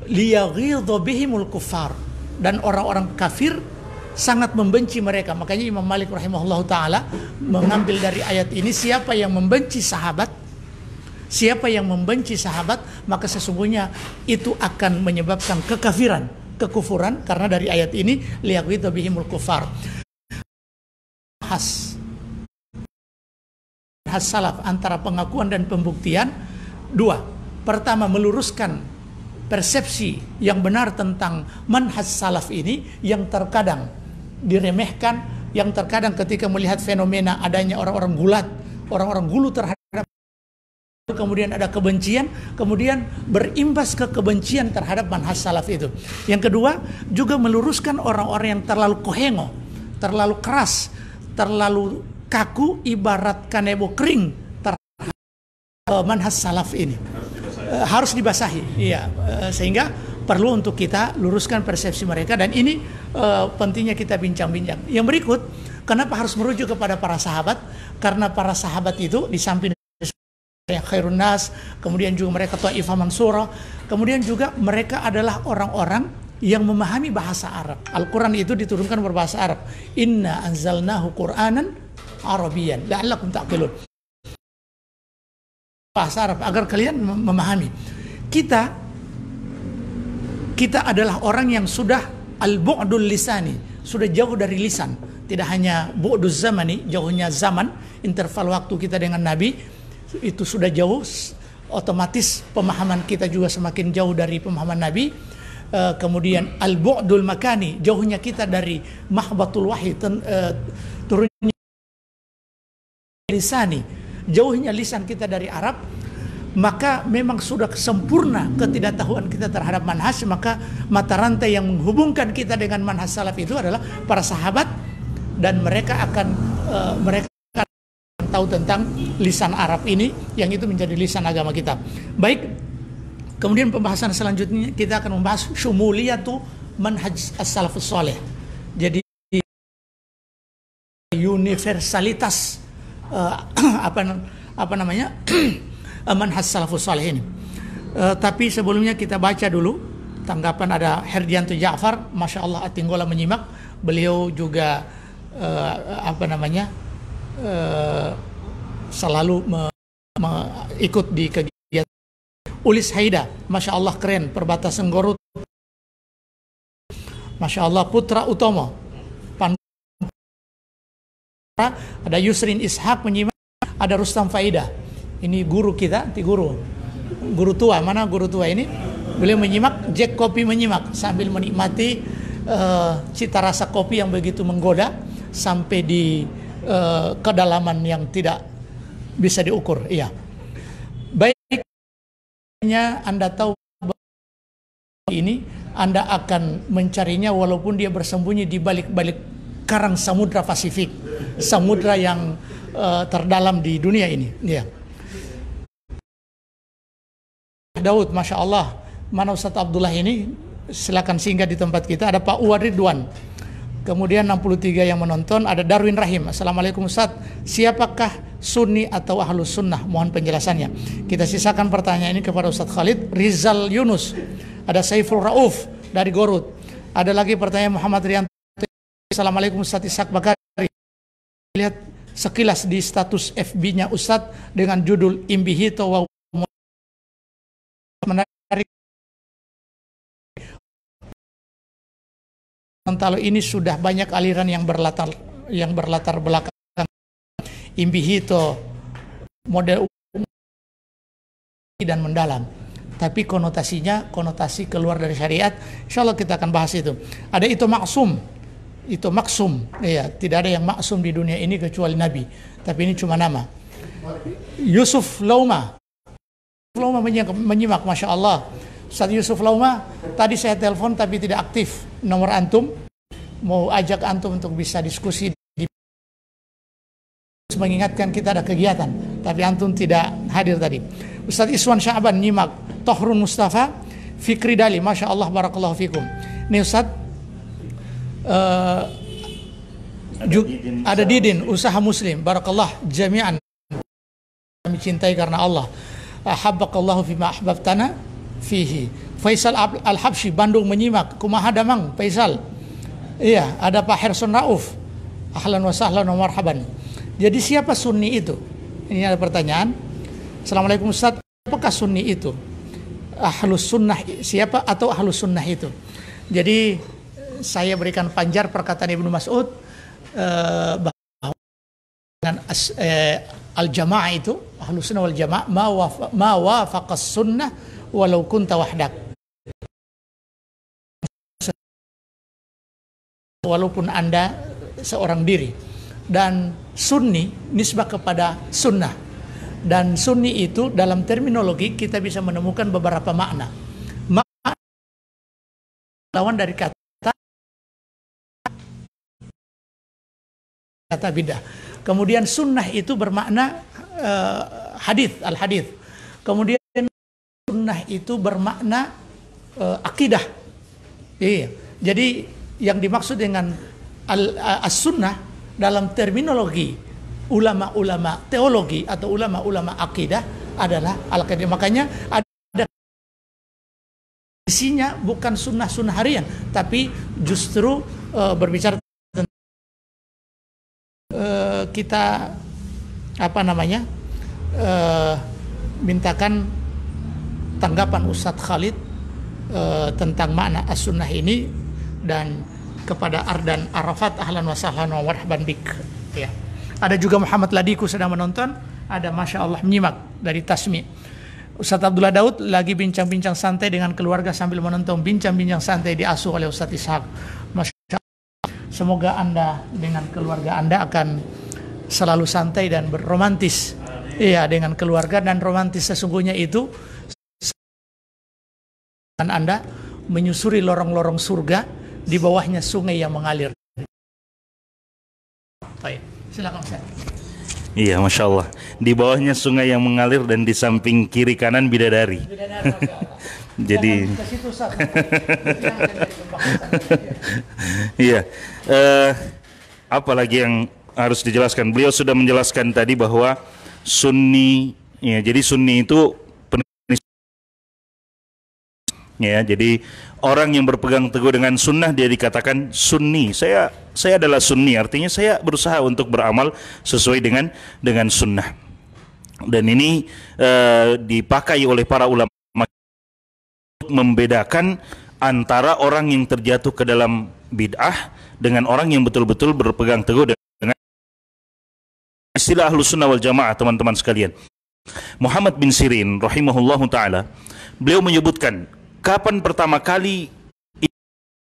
Liyaghidha bihimul kuffar, dan orang-orang kafir sangat membenci mereka. Makanya Imam Malik rahimahullahu taala mengambil dari ayat ini, siapa yang membenci sahabat, maka sesungguhnya itu akan menyebabkan kekufuran, karena dari ayat ini liyaghidha bihimul kuffar. Khas salaf antara pengakuan dan pembuktian. Dua, pertama meluruskan persepsi yang benar tentang manhaj salaf ini, yang terkadang diremehkan, yang terkadang ketika melihat fenomena adanya orang-orang gulu terhadap, kemudian ada kebencian, kemudian berimbas ke kebencian terhadap manhaj salaf itu. Yang kedua, juga meluruskan orang-orang yang terlalu kohengo, terlalu keras, terlalu kaku, ibarat kanebo kering terhadap manhaj salaf ini. harus dibasahi. Iya, sehingga perlu untuk kita luruskan persepsi mereka, dan ini pentingnya kita bincang-bincang. Yang berikut, kenapa harus merujuk kepada para sahabat? Karena para sahabat itu di samping yang khairun nas, kemudian juga mereka Taifah Mansurah, kemudian juga mereka adalah orang-orang yang memahami bahasa Arab. Al-Quran itu diturunkan berbahasa Arab. Inna anzalnahu Qur'anan Arabiyan la'allakum ta'qilun. Bahasa Arab agar kalian memahami. Kita adalah orang yang sudah al-bu'dul lisani, sudah jauh dari lisan. Tidak hanya bu'dul zamani, jauhnya zaman, interval waktu kita dengan Nabi itu sudah jauh, otomatis pemahaman kita juga semakin jauh dari pemahaman Nabi. Kemudian al-bu'dul makani, jauhnya kita dari mahbatul wahyi, turunnya lisani, jauhnya lisan kita dari Arab. Maka memang sudah sempurna ketidaktahuan kita terhadap manhaj. Maka mata rantai yang menghubungkan kita dengan manhaj salaf itu adalah para sahabat, dan mereka akan tahu tentang lisan Arab ini, yang itu menjadi lisan agama kita. Baik, kemudian pembahasan selanjutnya kita akan membahas syumuliyatu manhaj as-salafus saleh. Jadi universalitas manhaj salafus saleh ini. Tapi sebelumnya kita baca dulu tanggapan. Ada Herdianto Ja'far, Masya Allah Atinggola menyimak. Beliau juga selalu ikut di kegiatan. Ulis Haida, Masya Allah keren, perbatasan Gorut. Masya Allah. Putra Utomo, ada Yusrin Ishak menyimak. Ada Rustam Faidah, ini guru kita, guru tua. Mana guru tua ini? Beliau menyimak. Jack Kopi menyimak sambil menikmati cita rasa kopi yang begitu menggoda sampai di kedalaman yang tidak bisa diukur. Iya. Baiknya Anda tahu ini, Anda akan mencarinya walaupun dia bersembunyi di balik-balik karang samudra Pasifik, samudra yang terdalam di dunia ini. Iya. Daud, Masya Allah. Mana Ustaz Abdullah ini? Silakan singgah di tempat kita. Ada Pak Uwar Ridwan. Kemudian 63 yang menonton. Ada Darwin Rahim. Assalamualaikum Ustaz. Siapakah Sunni atau Ahlus Sunnah? Mohon penjelasannya. Kita sisakan pertanyaan ini kepada Ustaz Khalid. Rizal Yunus. Ada Saiful Rauf dari Gorut. Ada lagi pertanyaan Muhammad Rianto. Assalamualaikum Ustaz Ishak Bakari. Lihat sekilas di status FB-nya Ustaz dengan judul Imbihito wa menarik. Kalau ini sudah banyak aliran yang berlatar belakang Imbihito, model dan mendalam, tapi konotasinya konotasi keluar dari syariat. Insyaallah kita akan bahas itu. Ada itu maksum, ya, tidak ada yang maksum di dunia ini kecuali Nabi, tapi ini cuma nama. Yusuf Lauma menyimak, Masya Allah. Ustaz Yusuf Lauma, tadi saya telepon tapi tidak aktif nomor antum. Mau ajak antum untuk bisa diskusi, mengingatkan kita ada kegiatan, tapi antum tidak hadir tadi. Ustaz Iswan Sya'ban nyimak. Tohrun Mustafa, Fikri Dali, Masya Allah, Barakallahu Fikum. Ini Ustaz ada Didin, Usaha Muslim, Barakallah jami'an. Kami cintai karena Allah. Habbakallahu fima ahbabtana fihi. Faisal Al-Habsyi, Bandung menyimak. Kumaha damang Faisal. Iya, ada Pak Herson Rauf. Ahlan wa sahlan wa marhaban. Jadi siapa Sunni itu? Ini ada pertanyaan. Assalamualaikum Ustaz, apakah Sunni itu? Ahlus Sunnah siapa atau Ahlus Sunnah itu? Jadi saya berikan panjar perkataan Ibnu Mas'ud bahwa dengan al-jamaah itu, Ahlus Sunnah wal Jamaah, ma wafaqas sunnah walau kunta wahdak. Walaupun Anda seorang diri. Dan Sunni nisbah kepada sunnah. Dan Sunni itu dalam terminologi kita bisa menemukan beberapa makna. Makna lawan dari kata bidah. Kemudian sunnah itu bermakna hadis, al-hadis. Kemudian sunnah sunnah itu bermakna akidah. Iya. Jadi yang dimaksud dengan as-sunnah dalam terminologi ulama-ulama teologi atau ulama-ulama akidah adalah al-qadim. Makanya ada isinya bukan sunnah-sunnah harian, tapi justru berbicara tentang kita mintakan tanggapan Ustadz Khalid tentang makna as-sunnah ini, dan kepada Ardan Arafat ahlan wa sahlan wa marhaban bik. Ya. Ada juga Muhammad Ladiku sedang menonton, ada Masya Allah menyimak dari Tasmi. Ustadz Abdullah Daud lagi bincang-bincang santai dengan keluarga sambil menonton bincang-bincang santai diasuh oleh Ustadz Ishaq. Masya Allah, semoga Anda dengan keluarga Anda akan selalu santai dan berromantis. Iya, dengan keluarga, dan romantis sesungguhnya itu Anda menyusuri lorong-lorong surga, di bawahnya sungai yang mengalir. Baik, silakan Ustaz. Iya, Masya Allah. Di bawahnya sungai yang mengalir dan di samping kiri kanan bidadari. Jadi, iya. Apalagi yang harus dijelaskan? Beliau sudah menjelaskan tadi bahwa Sunni, ya, jadi Sunni itu ya, jadi orang yang berpegang teguh dengan sunnah dia dikatakan Sunni. Saya adalah Sunni, artinya saya berusaha untuk beramal sesuai dengan sunnah. Dan ini dipakai oleh para ulama untuk membedakan antara orang yang terjatuh ke dalam bid'ah dengan orang yang betul-betul berpegang teguh dengan istilah Ahlus Sunnah wal Jamaah. Teman-teman sekalian, Muhammad bin Sirin rahimahullahu taala, beliau menyebutkan kapan pertama kali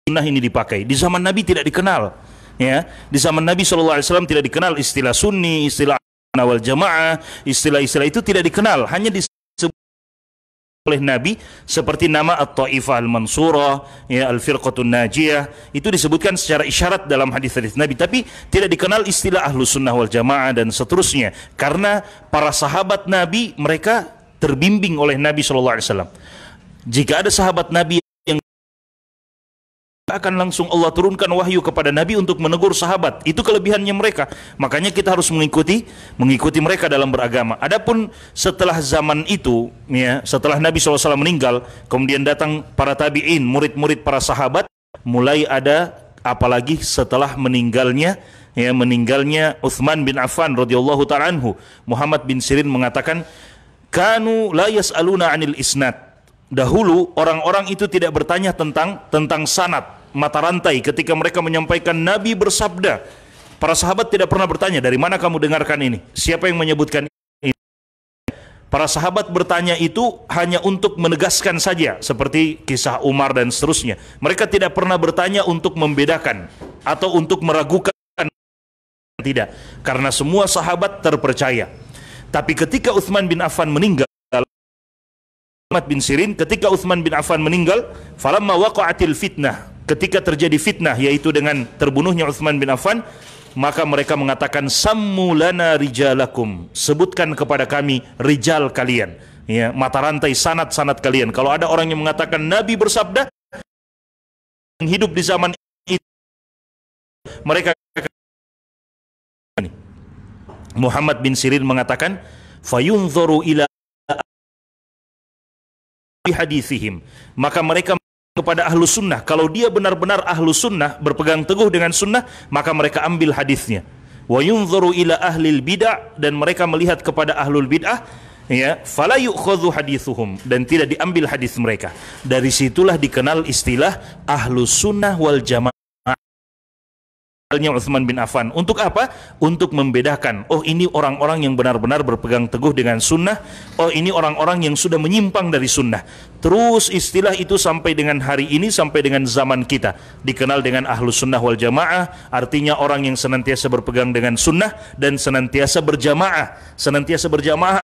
sunnah ini dipakai. Di zaman Nabi tidak dikenal, ya. Di zaman Nabi SAW tidak dikenal istilah Sunni, istilah wal Jamaah, istilah-istilah itu tidak dikenal. Hanya disebut oleh Nabi seperti nama At-Taifah Al-Mansurah, ya, Al-Firqatun Najiyah, itu disebutkan secara isyarat dalam hadis-hadis Nabi, tapi tidak dikenal istilah Ahlus Sunnah wal Jamaah dan seterusnya. Karena para sahabat Nabi mereka terbimbing oleh Nabi SAW. Jika ada sahabat Nabi yang akan langsung Allah turunkan wahyu kepada Nabi untuk menegur sahabat, itu kelebihannya mereka. Makanya kita harus mengikuti mereka dalam beragama. Adapun setelah zaman itu, ya, setelah Nabi SAW meninggal, kemudian datang para tabi'in, murid-murid para sahabat, mulai ada, apalagi setelah meninggalnya Utsman bin Affan radhiyallahu ta'ala anhu. Muhammad bin Sirin mengatakan, kanu la yas'aluna 'anil isnad. Dahulu orang-orang itu tidak bertanya tentang sanad, mata rantai. Ketika mereka menyampaikan Nabi bersabda, para sahabat tidak pernah bertanya, dari mana kamu dengarkan ini? Siapa yang menyebutkan ini? Para sahabat bertanya itu hanya untuk menegaskan saja, seperti kisah Umar dan seterusnya. Mereka tidak pernah bertanya untuk membedakan atau untuk meragukan. Tidak, karena semua sahabat terpercaya. Tapi ketika Utsman bin Affan meninggal, Muhammad bin Sirin, ketika Utsman bin Affan meninggal, falamma waqa'atil fitnah, ketika terjadi fitnah yaitu dengan terbunuhnya Utsman bin Affan, maka mereka mengatakan sammu lana rijalakum, sebutkan kepada kami rijal kalian, ya, mata rantai sanad-sanad kalian. Kalau ada orang yang mengatakan Nabi bersabda yang hidup di zaman itu, mereka, Muhammad bin Sirin mengatakan fayunzuru ila hadithihim, maka mereka kepada ahlu sunnah. Kalau dia benar-benar ahlu sunnah, berpegang teguh dengan sunnah, maka mereka ambil hadisnya. Wa yunzuru ila ahlil bid'ah, dan mereka melihat kepada ahlul bid'ah, ya, fala yu'khadhu hadithuhum, dan tidak diambil hadis mereka. Dari situlah dikenal istilah ahlus sunnah wal jamaah. Utsman bin Affan. Untuk apa? Untuk membedakan, oh ini orang-orang yang benar-benar berpegang teguh dengan sunnah, oh ini orang-orang yang sudah menyimpang dari sunnah. Terus istilah itu sampai dengan hari ini, sampai dengan zaman kita, dikenal dengan ahlus sunnah wal jamaah. Artinya orang yang senantiasa berpegang dengan sunnah dan senantiasa berjamaah. Senantiasa berjamaah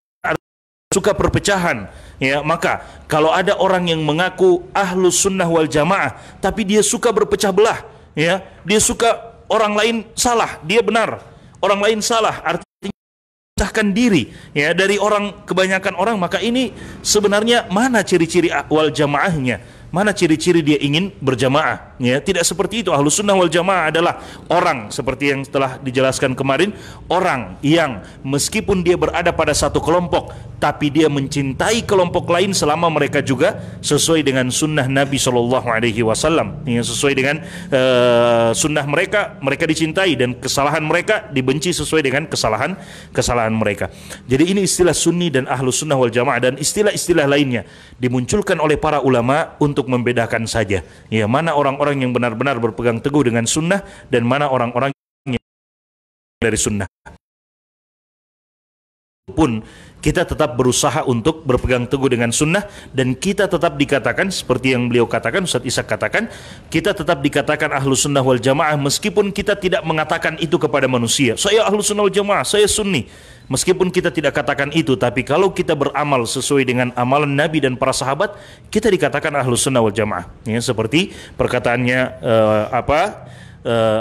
suka perpecahan, ya. Maka kalau ada orang yang mengaku ahlus sunnah wal jamaah tapi dia suka berpecah belah, ya, dia suka orang lain salah, dia benar, orang lain salah, artinya memisahkan diri ya dari kebanyakan orang, maka ini sebenarnya mana ciri-ciri wal jamaahnya? Mana ciri-ciri dia ingin berjamaah? Ya, tidak seperti itu. Ahlus sunnah wal jamaah adalah orang seperti yang telah dijelaskan kemarin, orang yang meskipun dia berada pada satu kelompok, tapi dia mencintai kelompok lain selama mereka juga sesuai dengan sunnah Nabi Shallallahu Alaihi Wasallam. Ya, sesuai dengan sunnah mereka dicintai, dan kesalahan mereka dibenci sesuai dengan kesalahan mereka. Jadi ini istilah Sunni dan Ahlus sunnah wal jamaah, dan istilah-istilah lainnya dimunculkan oleh para ulama untuk membedakan saja ya mana orang-orang yang benar-benar berpegang teguh dengan sunnah dan mana orang-orang yang dari sunnah. Pun kita tetap berusaha untuk berpegang teguh dengan sunnah, dan kita tetap dikatakan seperti yang beliau katakan, Ustaz Ishak katakan, kita tetap dikatakan Ahlus sunnah wal jamaah meskipun kita tidak mengatakan itu kepada manusia. Saya Ahlus sunnah wal jamaah, saya sunni. Meskipun kita tidak katakan itu, tapi kalau kita beramal sesuai dengan amalan Nabi dan para sahabat, kita dikatakan Ahlus sunnah wal jamaah. Ya, seperti perkataannya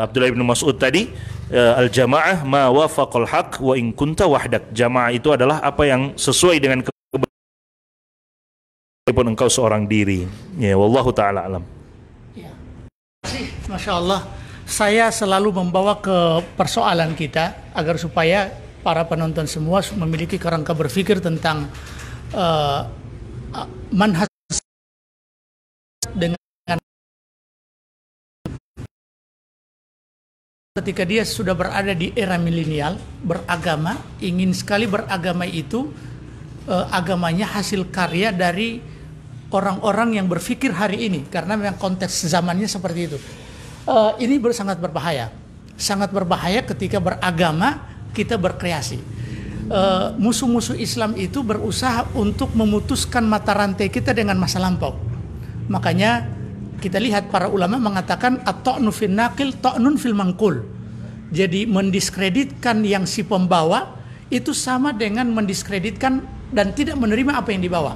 Abdullah bin Mas'ud tadi, al-jamaah ma wafaqal haq wa in kunta wahdak. Jamaah itu adalah apa yang sesuai dengan kebenaran engkau seorang diri. Ya, wallahu taala alam. Ya. Masya Allah, saya selalu membawa ke persoalan kita agar supaya para penonton semua memiliki kerangka berpikir tentang manhaj dengan ketika dia sudah berada di era milenial, beragama, ingin sekali beragama itu agamanya hasil karya dari orang-orang yang berpikir hari ini, karena memang konteks zamannya seperti itu. Ini sangat berbahaya ketika beragama kita berkreasi. Musuh-musuh Islam itu berusaha untuk memutuskan mata rantai kita dengan masa lampau. Makanya kita lihat para ulama mengatakan at-ta'nu fil naqil ta'nun fil manqul. Jadi mendiskreditkan yang si pembawa itu sama dengan mendiskreditkan dan tidak menerima apa yang dibawa.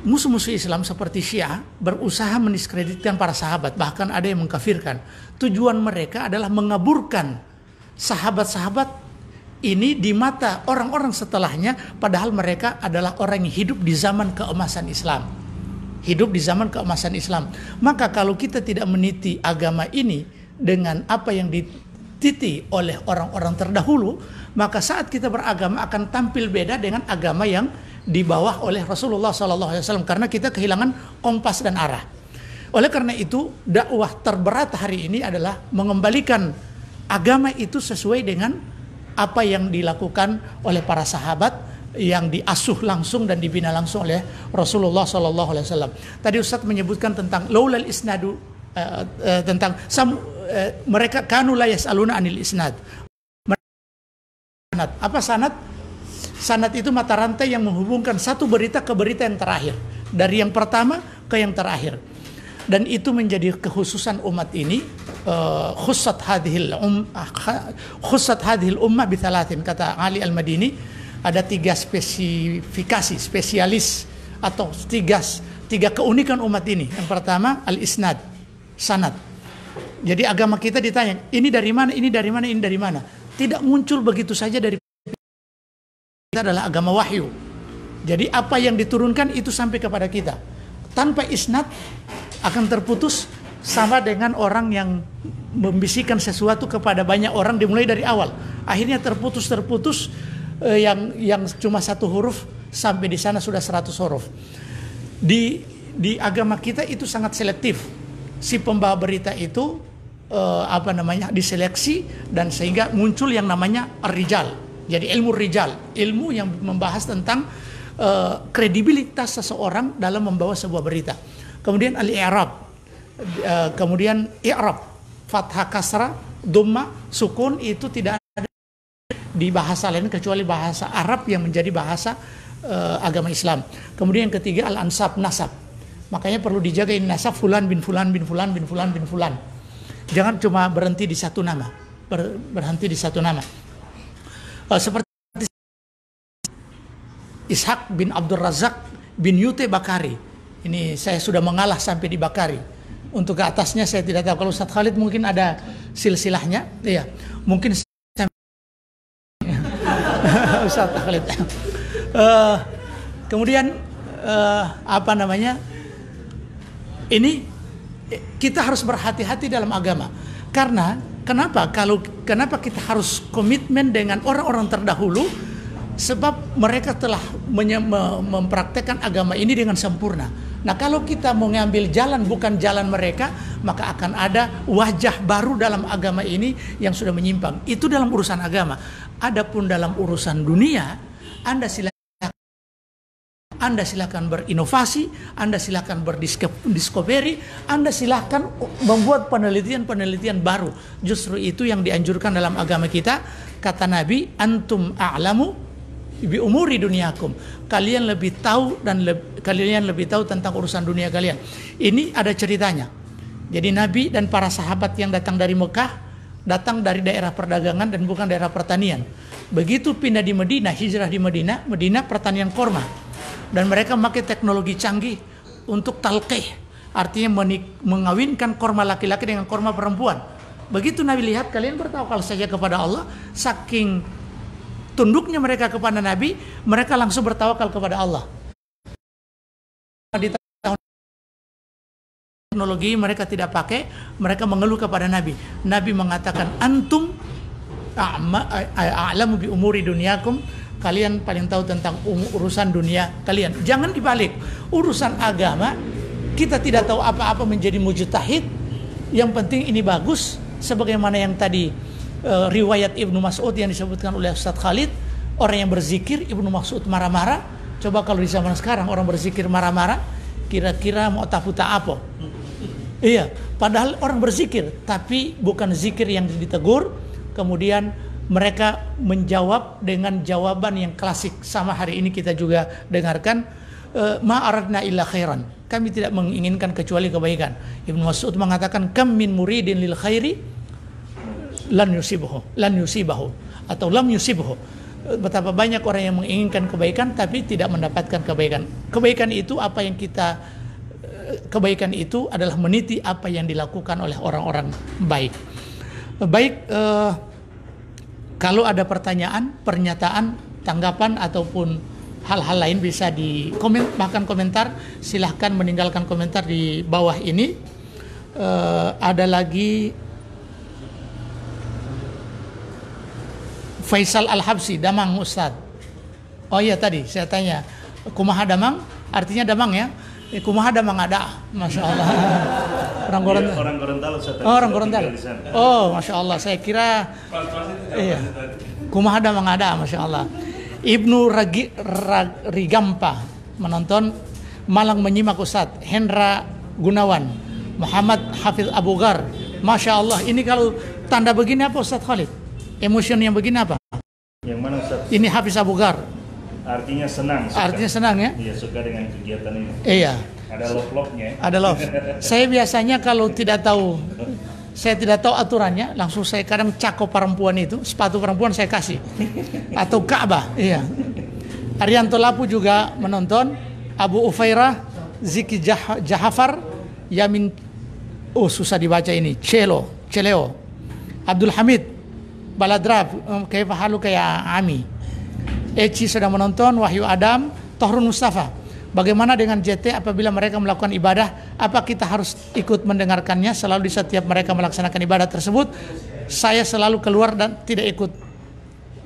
Musuh-musuh Islam seperti Syiah berusaha mendiskreditkan para sahabat, bahkan ada yang mengkafirkan. Tujuan mereka adalah mengaburkan sahabat-sahabat ini di mata orang-orang setelahnya, padahal mereka adalah orang yang hidup di zaman keemasan Islam. Hidup di zaman keemasan Islam. Maka kalau kita tidak meniti agama ini dengan apa yang dititi oleh orang-orang terdahulu, maka saat kita beragama akan tampil beda dengan agama yang dibawa oleh Rasulullah SAW, karena kita kehilangan kompas dan arah. Oleh karena itu, dakwah terberat hari ini adalah mengembalikan agama itu sesuai dengan apa yang dilakukan oleh para sahabat yang diasuh langsung dan dibina langsung oleh Rasulullah SAW. Tadi Ustaz menyebutkan tentang laulal isnadu, tentang mereka kanu la yas'aluna anil isnad. Apa sanad? Sanad itu mata rantai yang menghubungkan satu berita ke berita yang terakhir, dari yang pertama ke yang terakhir. Dan itu menjadi kekhususan umat ini. Khussat hadhil ummah bi thalathin, kata Ali Al-Madini, ada 3 spesifikasi, spesialis atau tiga keunikan umat ini. Yang pertama al-isnad, sanad. Jadi agama kita ditanya, ini dari mana, ini dari mana, ini dari mana. Tidak muncul begitu saja dari kita, adalah agama wahyu. Jadi apa yang diturunkan itu sampai kepada kita. Tanpa isnad akan terputus, sama dengan orang yang membisikkan sesuatu kepada banyak orang dimulai dari awal. Akhirnya terputus yang cuma 1 huruf sampai di sana sudah 100 huruf. Di agama kita itu sangat selektif. Si pembawa berita itu diseleksi, dan sehingga muncul yang namanya ar-rijal. Jadi ilmu rijal, ilmu yang membahas tentang kredibilitas seseorang dalam membawa sebuah berita. Kemudian al-i'rab, kemudian i'rab, fathah, kasrah, dhamma, sukun, itu tidak ada di bahasa lain kecuali bahasa Arab yang menjadi bahasa agama Islam. Kemudian yang ketiga al-ansab, nasab. Makanya perlu dijaga ini nasab, fulan bin fulan bin fulan bin fulan bin fulan. Jangan cuma berhenti di satu nama, berhenti di satu nama. Seperti Ishaq bin Abdul Razak bin Yute Bakari. Ini saya sudah mengalah sampai di Bakari. Untuk ke atasnya saya tidak tahu. Kalau Ustaz Khalid mungkin ada silsilahnya. Iya, mungkin Ustaz Khalid. Kemudian apa namanya? Ini kita harus berhati-hati dalam agama. Karena kenapa kita harus komitmen dengan orang-orang terdahulu? Sebab mereka telah mempraktekkan agama ini dengan sempurna. Nah, kalau kita mau ngambil jalan bukan jalan mereka, maka akan ada wajah baru dalam agama ini yang sudah menyimpang. Itu dalam urusan agama. Adapun dalam urusan dunia, Anda silakan berinovasi, Anda silakan berdiscovery, Anda silakan membuat penelitian-penelitian baru. Justru itu yang dianjurkan dalam agama kita. Kata Nabi, antum a'lamu bi umuri dunyakum. Kalian lebih tahu kalian lebih tahu tentang urusan dunia kalian. Ini ada ceritanya. Jadi Nabi dan para sahabat yang datang dari Mekah datang dari daerah perdagangan dan bukan daerah pertanian. Begitu pindah di Madinah, hijrah di Madinah pertanian korma. Dan mereka memakai teknologi canggih untuk talqih, artinya mengawinkan korma laki-laki dengan korma perempuan. Begitu Nabi lihat, kalian bertawakal saja kepada Allah. Saking tunduknya mereka kepada Nabi, mereka langsung bertawakal kepada Allah. Di tahun teknologi mereka tidak pakai, mereka mengeluh kepada Nabi. Nabi mengatakan, antum a'lamu bi umuri dunyakum. Kalian paling tahu tentang urusan dunia kalian. Jangan dibalik. Urusan agama, kita tidak tahu apa-apa menjadi mujtahid. Yang penting ini bagus. Sebagaimana yang tadi riwayat Ibnu Mas'ud yang disebutkan oleh Ustaz Khalid. Orang yang berzikir, Ibnu Mas'ud marah-marah. Coba kalau di zaman sekarang orang berzikir marah-marah, kira-kira mau tafuta apa? Iya, padahal orang berzikir, tapi bukan zikir yang ditegur. Kemudian mereka menjawab dengan jawaban yang klasik. Sama hari ini kita juga dengarkan, ma aradna illa khairan. Kami tidak menginginkan kecuali kebaikan. Ibnu Mas'ud mengatakan, kam min muridin lil khairi lan yusibahu atau lam yusibhu. Betapa banyak orang yang menginginkan kebaikan tapi tidak mendapatkan kebaikan. Kebaikan itu adalah meniti apa yang dilakukan oleh orang-orang baik. Kalau ada pertanyaan, pernyataan, tanggapan ataupun hal-hal lain bisa di bahkan komentar, silahkan meninggalkan komentar di bawah ini. Ada lagi Faisal Al-Habsi, Damang Ustaz. Oh iya tadi saya tanya, kumaha Damang? Artinya Damang ya? Kumaha Damang ada, Masya Allah. Orang Gorontalo. Oh, orang Gorontalo. Oh, Masya Allah. Saya kira iya. Kumaha Damang ada, Masya Allah. Ibnu Rigampa menonton, Malang menyimak Ustaz. Hendra Gunawan, Muhammad Hafiz Abu Gar. Masya Allah. Ini kalau tanda begini apa Ustaz Khalid? Emotion yang begini apa? Yang mana Ustaz? Ini Hafiz Abu Gar. Artinya senang. Artinya senang ya? Iya, suka dengan kegiatan ini. Iya. Ada love-nya. Ada love. Saya biasanya kalau saya tidak tahu aturannya, langsung saya kadang cakop perempuan itu, sepatu perempuan saya kasih. Atau Ka'bah, iya. Arianto Lapu juga menonton, Abu Ufairah, Ziki Jahafar, Yamin, susah dibaca ini, Celeo, Abdul Hamid, Baladrab, kayak halu kayak Ami. Eci sudah menonton, Wahyu Adam, Tohrun Mustafa. Bagaimana dengan JT apabila mereka melakukan ibadah? Apa kita harus ikut mendengarkannya? Selalu di setiap mereka melaksanakan ibadah tersebut, saya selalu keluar dan tidak ikut.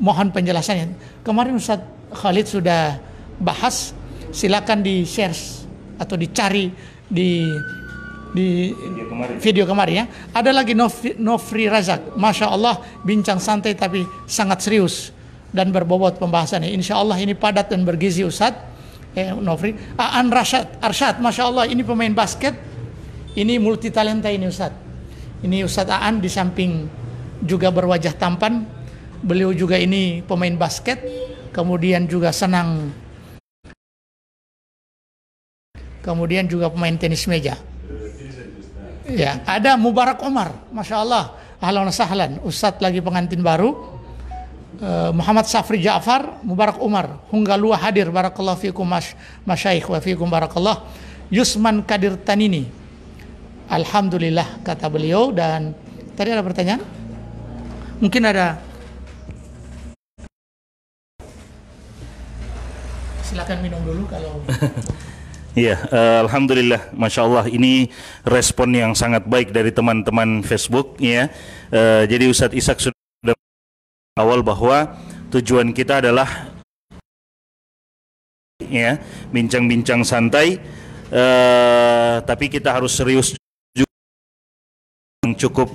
Mohon penjelasannya. Kemarin Ustaz Khalid sudah bahas. Silakan di share atau dicari di video kemarin ya. Ada lagi Nofri Razak. Masya Allah, bincang santai tapi sangat serius dan berbobot pembahasannya. Insya Allah ini padat dan bergizi Ustaz. Nofri, Aan Arsyad, Masya Allah, ini pemain basket, ini multi talenta ini Ustaz. Ini Ustaz Aan di samping juga berwajah tampan, beliau juga ini pemain basket, kemudian juga senang, kemudian juga pemain tenis meja. Ya, ada Mubarak Omar, Masya Allah, ahlan wa sahlan, Ustaz lagi pengantin baru. Muhammad Safri Ja'far, Mubarak Umar, Hunggalua hadir, barakallahu fikum masyaikh wa fikum barakallah. Yusman Kadir Tanini, alhamdulillah kata beliau. Dan tadi ada pertanyaan? Mungkin ada. silakan minum dulu kalau. Iya, alhamdulillah, masya Allah, ini respon yang sangat baik dari teman-teman Facebook, ya. Jadi Ustadz Ishak sudah awal bahwa tujuan kita adalah, ya, bincang-bincang santai, tapi kita harus serius juga, yang cukup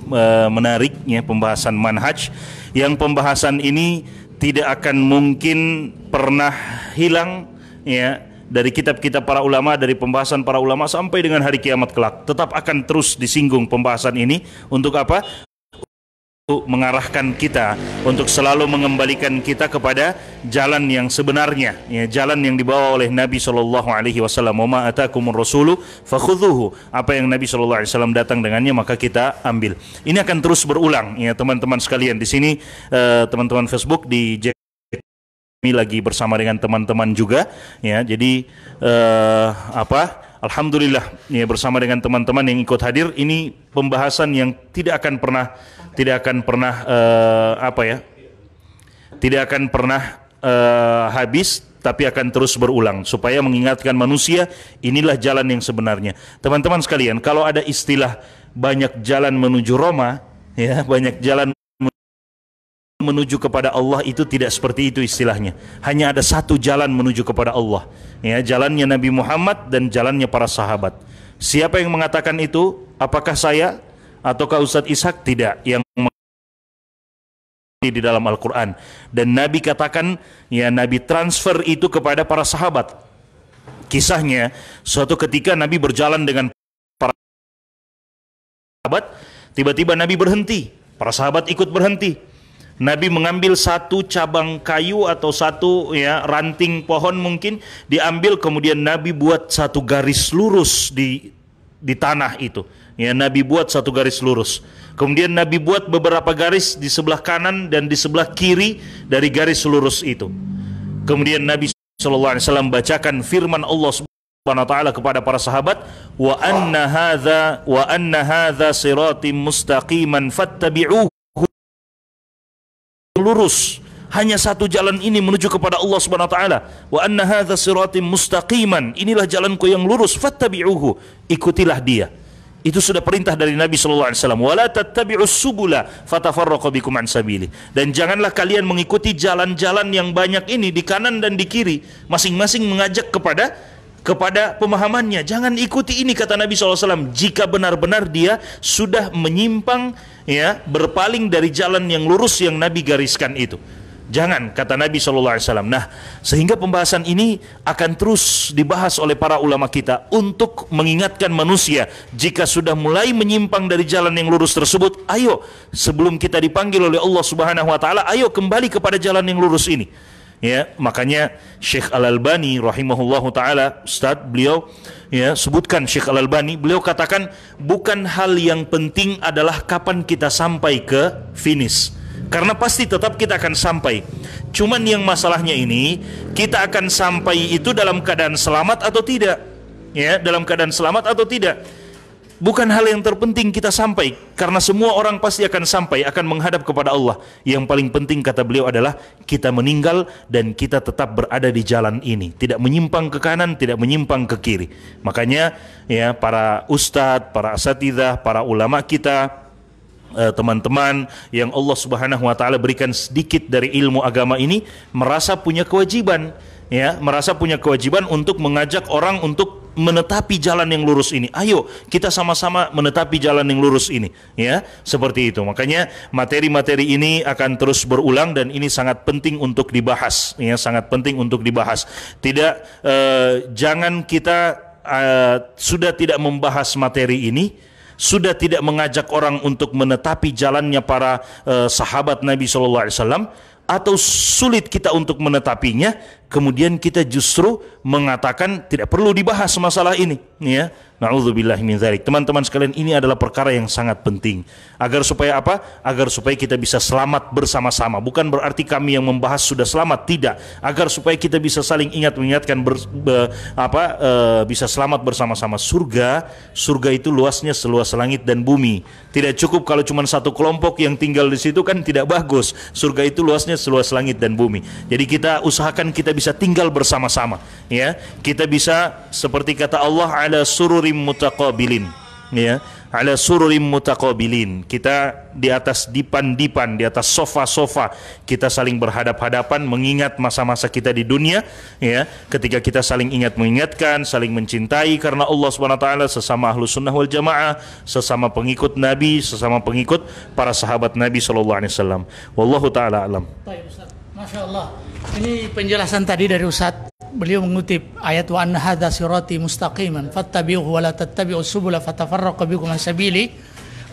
menarik, ya, pembahasan manhaj, yang pembahasan ini tidak akan mungkin pernah hilang, ya, dari kitab-kitab para ulama, dari pembahasan para ulama sampai dengan hari kiamat kelak. Tetap akan terus disinggung pembahasan ini. Untuk apa? Untuk mengarahkan kita, untuk selalu mengembalikan kita kepada jalan yang sebenarnya, ya, jalan yang dibawa oleh Nabi SAW. Wa ma atakumur rasulu fakhudhuhu. Apa yang Nabi SAW datang dengannya maka kita ambil. Ini akan terus berulang, ya, teman-teman sekalian. Di sini teman-teman Facebook di kami lagi bersama dengan teman-teman juga, ya. Jadi alhamdulillah, ya, bersama dengan teman-teman yang ikut hadir. Ini pembahasan yang tidak akan pernah habis, tapi akan terus berulang supaya mengingatkan manusia inilah jalan yang sebenarnya. Teman-teman sekalian, kalau ada istilah banyak jalan menuju Roma, ya, banyak jalan menuju kepada Allah, itu tidak seperti itu istilahnya. Hanya ada satu jalan menuju kepada Allah, ya, jalannya Nabi Muhammad dan jalannya para sahabat. Siapa yang mengatakan itu? Apakah saya ataukah Ustadz Ishak? Tidak. Yang di dalam Al-Quran, dan Nabi katakan, ya, Nabi transfer itu kepada para sahabat. Kisahnya, suatu ketika Nabi berjalan dengan para sahabat, tiba-tiba Nabi berhenti, para sahabat ikut berhenti. Nabi mengambil satu cabang kayu atau satu, ya, ranting pohon mungkin, diambil, kemudian Nabi buat satu garis lurus di tanah itu, ya, Nabi buat satu garis lurus. Kemudian Nabi buat beberapa garis di sebelah kanan dan di sebelah kiri dari garis lurus itu. Kemudian Nabi SAW bacakan firman Allah Subhanahu wa taala kepada para sahabat, wa anna hadza siratim mustaqiman fattabi'uhu. Lurus, hanya satu jalan ini menuju kepada Allah Subhanahu wa taala. Wa anna hadza siratim mustaqiman, inilah jalanku yang lurus, fattabi'uhu, ikutilah dia. Itu sudah perintah dari Nabi sallallahu alaihi wasallam. Wala tattabi'us subula fatafarraqu bikum an sabili. Dan janganlah kalian mengikuti jalan-jalan yang banyak ini di kanan dan di kiri, masing-masing mengajak kepada pemahamannya. Jangan ikuti ini, kata Nabi SAW, jika benar-benar dia sudah menyimpang, ya, berpaling dari jalan yang lurus yang Nabi gariskan itu. Jangan, kata Nabi SAW. Nah, sehingga pembahasan ini akan terus dibahas oleh para ulama kita untuk mengingatkan manusia, jika sudah mulai menyimpang dari jalan yang lurus tersebut, ayo, sebelum kita dipanggil oleh Allah Subhanahu wa taala, ayo kembali kepada jalan yang lurus ini. Ya, makanya Syekh Al-Albani rahimahullahu taala, Ustaz, beliau, ya, sebutkan Syekh Al-Albani, beliau katakan, bukan hal yang penting adalah kapan kita sampai ke finish, karena pasti tetap kita akan sampai. Cuman yang masalahnya ini, kita akan sampai itu dalam keadaan selamat atau tidak, ya, dalam keadaan selamat atau tidak. Bukan hal yang terpenting kita sampai, karena semua orang pasti akan sampai, akan menghadap kepada Allah. Yang paling penting, kata beliau, adalah kita meninggal dan kita tetap berada di jalan ini, tidak menyimpang ke kanan, tidak menyimpang ke kiri. Makanya, ya, para ustadz, para asatidzah, para ulama kita, teman-teman yang Allah Subhanahu wa taala berikan sedikit dari ilmu agama ini, merasa punya kewajiban, ya, merasa punya kewajiban untuk mengajak orang untuk menetapi jalan yang lurus ini. Ayo kita sama-sama menetapi jalan yang lurus ini, ya, seperti itu. Makanya materi-materi ini akan terus berulang dan ini sangat penting untuk dibahas, ya, sangat penting untuk dibahas. Tidak, jangan kita sudah tidak membahas materi ini, sudah tidak mengajak orang untuk menetapi jalannya para sahabat Nabi SAW, atau sulit kita untuk menetapinya, kemudian kita justru mengatakan tidak perlu dibahas masalah ini, ya. Na'udzubillahi min dzalik. Teman-teman sekalian, ini adalah perkara yang sangat penting. Agar supaya apa? Agar supaya kita bisa selamat bersama-sama. Bukan berarti kami yang membahas sudah selamat, tidak. Agar supaya kita bisa saling mengingatkan bisa selamat bersama-sama. Surga itu luasnya seluas langit dan bumi. Tidak cukup kalau cuma satu kelompok yang tinggal di situ, kan tidak bagus. Surga itu luasnya seluas langit dan bumi. Jadi kita usahakan kita bisa tinggal bersama-sama, ya. Kita bisa seperti kata Allah, ala sururim mutaqabilin, ya, ala sururim mutaqabilin. Kita di atas dipan-dipan, di atas sofa-sofa, kita saling berhadap-hadapan mengingat masa-masa kita di dunia, ya. Ketika kita saling ingat mengingatkan, saling mencintai karena Allah Subhanahu wa taala, sesama Ahlus Sunnah wal Jamaah, sesama pengikut Nabi, sesama pengikut para sahabat Nabi sallallahu alaihi wasallam. Wallahu taala alam. Baik, Ustaz. Masya Allah. Ini penjelasan tadi dari Ustaz. Beliau mengutip ayat wa anna hadza sirati mustaqiman fattabi'uhu wa la tattabi'us subula fatafarraqu bikum an sabili.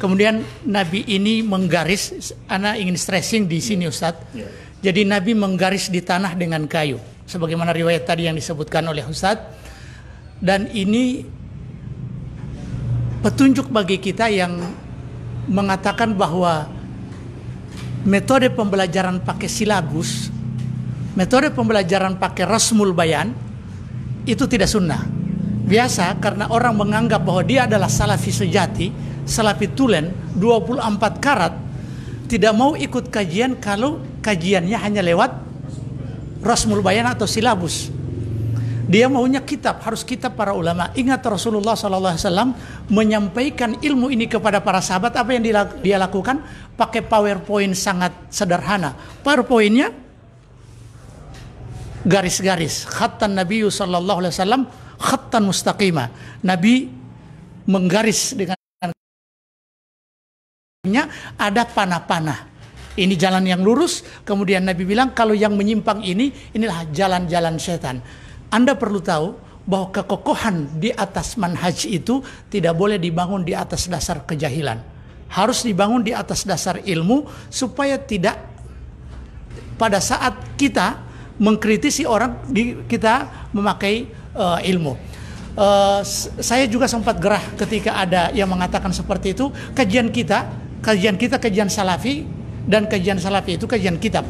Kemudian Nabi ini menggaris, ana ingin stressing di sini Ustaz. Jadi Nabi menggaris di tanah dengan kayu sebagaimana riwayat tadi yang disebutkan oleh Ustaz. Dan ini petunjuk bagi kita yang mengatakan bahwa metode pembelajaran pakai silabus, metode pembelajaran pakai rasmul bayan itu tidak sunnah. Biasa karena orang menganggap bahwa dia adalah salafi sejati, salafi tulen 24 karat, tidak mau ikut kajian kalau kajiannya hanya lewat rasmul bayan atau silabus. Dia maunya kitab, harus kitab para ulama. Ingat Rasulullah SAW menyampaikan ilmu ini kepada para sahabat. Apa yang dia lakukan? Pakai PowerPoint sangat sederhana. PowerPointnya garis-garis. Khattan Nabi SAW khattan mustaqima. Nabi menggaris dengan ada panah-panah. Ini jalan yang lurus. Kemudian Nabi bilang kalau yang menyimpang inilah jalan-jalan setan. Anda perlu tahu bahwa kekokohan di atas manhaj itu tidak boleh dibangun di atas dasar kejahilan. Harus dibangun di atas dasar ilmu supaya tidak pada saat kita mengkritisi orang kita memakai ilmu. Saya juga sempat gerah ketika ada yang mengatakan seperti itu. Kajian kita kajian salafi, dan kajian salafi itu kajian kitab.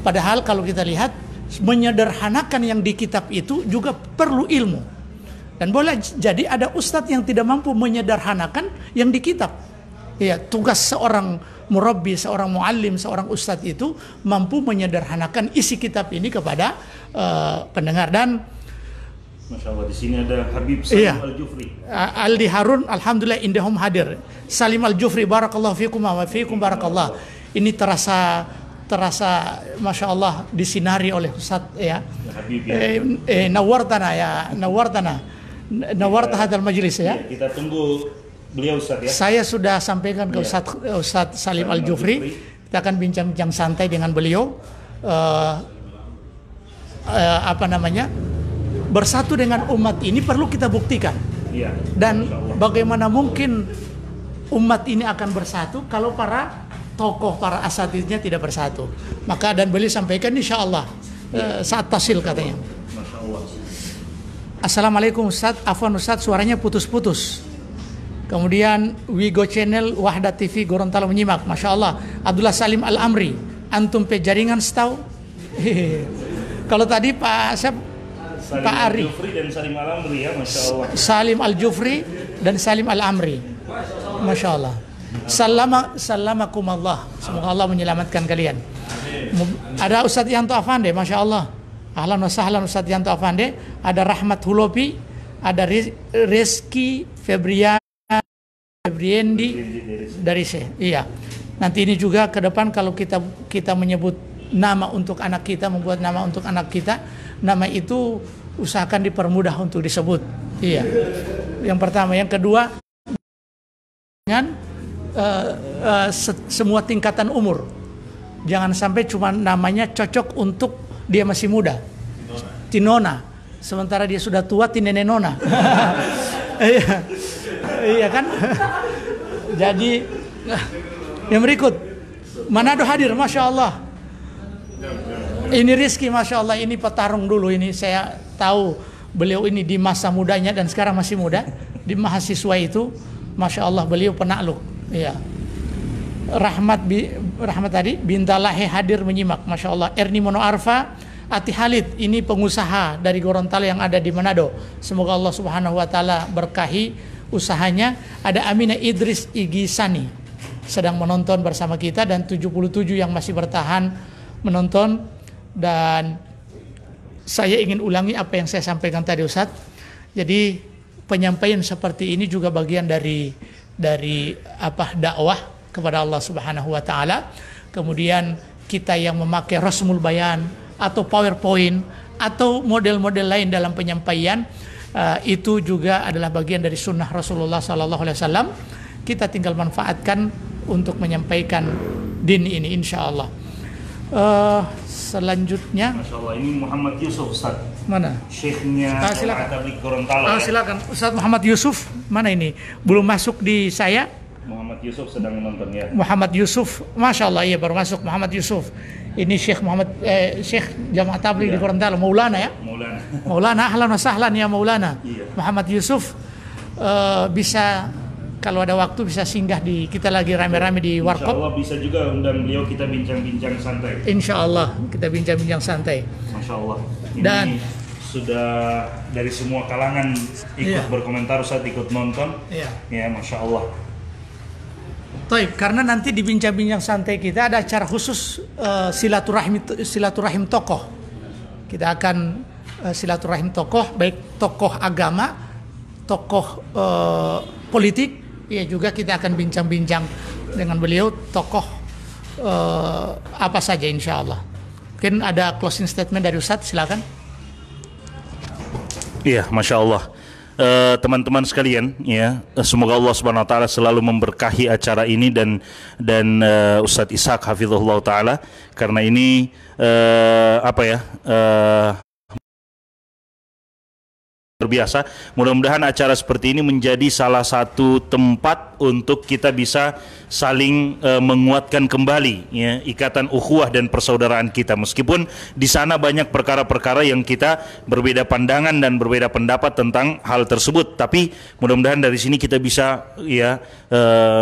Padahal kalau kita lihat menyederhanakan yang di kitab itu juga perlu ilmu. Dan boleh jadi ada ustadz yang tidak mampu menyederhanakan yang di kitab. Ya, tugas seorang murabbi, seorang muallim, seorang ustadz itu mampu menyederhanakan isi kitab ini kepada pendengar. Dan Masya Allah, di sini ada Habib Salim Al-Jufri. Aldi Harun, alhamdulillah indahum hadir. Salim Al-Jufri, barakallahu fikum wa fikum barakallah. Ini terasa Masya Allah disinari oleh Ustaz ya. Habib ya. Nawarta hadal majlis ya. Kita tunggu beliau Ustaz ya. Saya sudah sampaikan ke Ustaz Salim Al-Jufri. Kita akan bincang-bincang santai dengan beliau. Bersatu dengan umat ini perlu kita buktikan. Ya. Dan bagaimana mungkin umat ini akan bersatu kalau para tokoh, para asatidnya tidak bersatu. Maka dan beliau sampaikan insya Allah saat tasil katanya. Masya Allah. Assalamualaikum Ustaz, afwan Ustaz, suaranya putus-putus. Kemudian Wigo Channel Wahda TV Gorontalo menyimak. Masya Allah. Abdullah Salim Al-Amri, antum pe jaringan setahu. Kalau tadi Pak Ari dan Salim Al-Amri ya, Masya Allah. Salim Al-Jufri dan Salim Al-Amri. Masya Allah. Salamakumullah. Semoga Allah menyelamatkan kalian. Ada Ustadz Yanto Afande, Masya Allah. Ahlan wa sahlan Ustadz Yanto Afande. Ada Rahmat Hulopi. Ada Rizky Febriendi dari Iya. Nanti ini juga ke depan kalau kita menyebut nama untuk anak kita, membuat nama untuk anak kita, nama itu usahakan dipermudah untuk disebut. Iya. Yang pertama, yang kedua dengan semua tingkatan umur. Jangan sampai cuma namanya cocok untuk dia masih muda. Tinona. Sementara dia sudah tua, Tinenenona. Iya kan? Jadi yang berikut Manado hadir, Masya Allah. Ini Rizky, Masya Allah, ini petarung dulu. Ini saya tahu beliau ini di masa mudanya dan sekarang masih muda. Di mahasiswa itu, Masya Allah, beliau penakluk. Iya. Rahmat tadi Bintalahe hadir menyimak, Masya Allah. Erni Mono Arfa, Ati Halid, ini pengusaha dari Gorontalo yang ada di Manado. Semoga Allah Subhanahu wa taala berkahi usahanya. Ada Aminah Idris Igisani sedang menonton bersama kita, dan 77 yang masih bertahan menonton. Dan saya ingin ulangi apa yang saya sampaikan tadi Ustadz. Jadi penyampaian seperti ini juga bagian dari dakwah kepada Allah Subhanahu wa taala. Kemudian kita yang memakai Rasmul Bayan atau PowerPoint atau model-model lain dalam penyampaian, itu juga adalah bagian dari sunnah Rasulullah sallallahu alaihi wasallam. Kita tinggal manfaatkan untuk menyampaikan din ini insyaallah. Selanjutnya, Masya Allah, ini Muhammad Yusuf Ustaz. Mana? Syekhnya Silakan. Tabligh Gorontalo. Silakan Ustaz Muhammad Yusuf. Mana ini? Belum masuk di saya. Muhammad Yusuf sedang menonton ya. Muhammad Yusuf, Masya Allah, iya baru masuk Muhammad Yusuf. Ini Syekh Syekh Jamaah Tabligh di Gorontalo, Maulana ya. Maulana, ahlan wa sahlan ya Maulana. Iya. Muhammad Yusuf, bisa kalau ada waktu bisa singgah di, kita lagi rame-rame di warkop. Insya Allah bisa juga undang beliau, kita bincang-bincang santai. Insya Allah kita bincang-bincang santai. Masya Allah. Ini Dan sudah dari semua kalangan ikut berkomentar, Ustaz ikut nonton. Iya. Ya, Masya Allah. Taib, karena nanti di bincang-bincang santai kita ada acara khusus silaturahim tokoh. Kita akan silaturahim tokoh, baik tokoh agama, tokoh politik. Ya juga kita akan bincang-bincang dengan beliau tokoh apa saja insya Allah. Mungkin ada closing statement dari Ustadz, silakan. Iya, Masya Allah. Teman-teman sekalian, ya, semoga Allah Subhanahu wa taala selalu memberkahi acara ini dan Ustadz Ishaq hafizahullah taala, karena ini berbiasa. Mudah-mudahan acara seperti ini menjadi salah satu tempat untuk kita bisa saling menguatkan kembali ya, ikatan ukhuwah dan persaudaraan kita. Meskipun di sana banyak perkara-perkara yang kita berbeda pandangan dan berbeda pendapat tentang hal tersebut, tapi mudah-mudahan dari sini kita bisa ya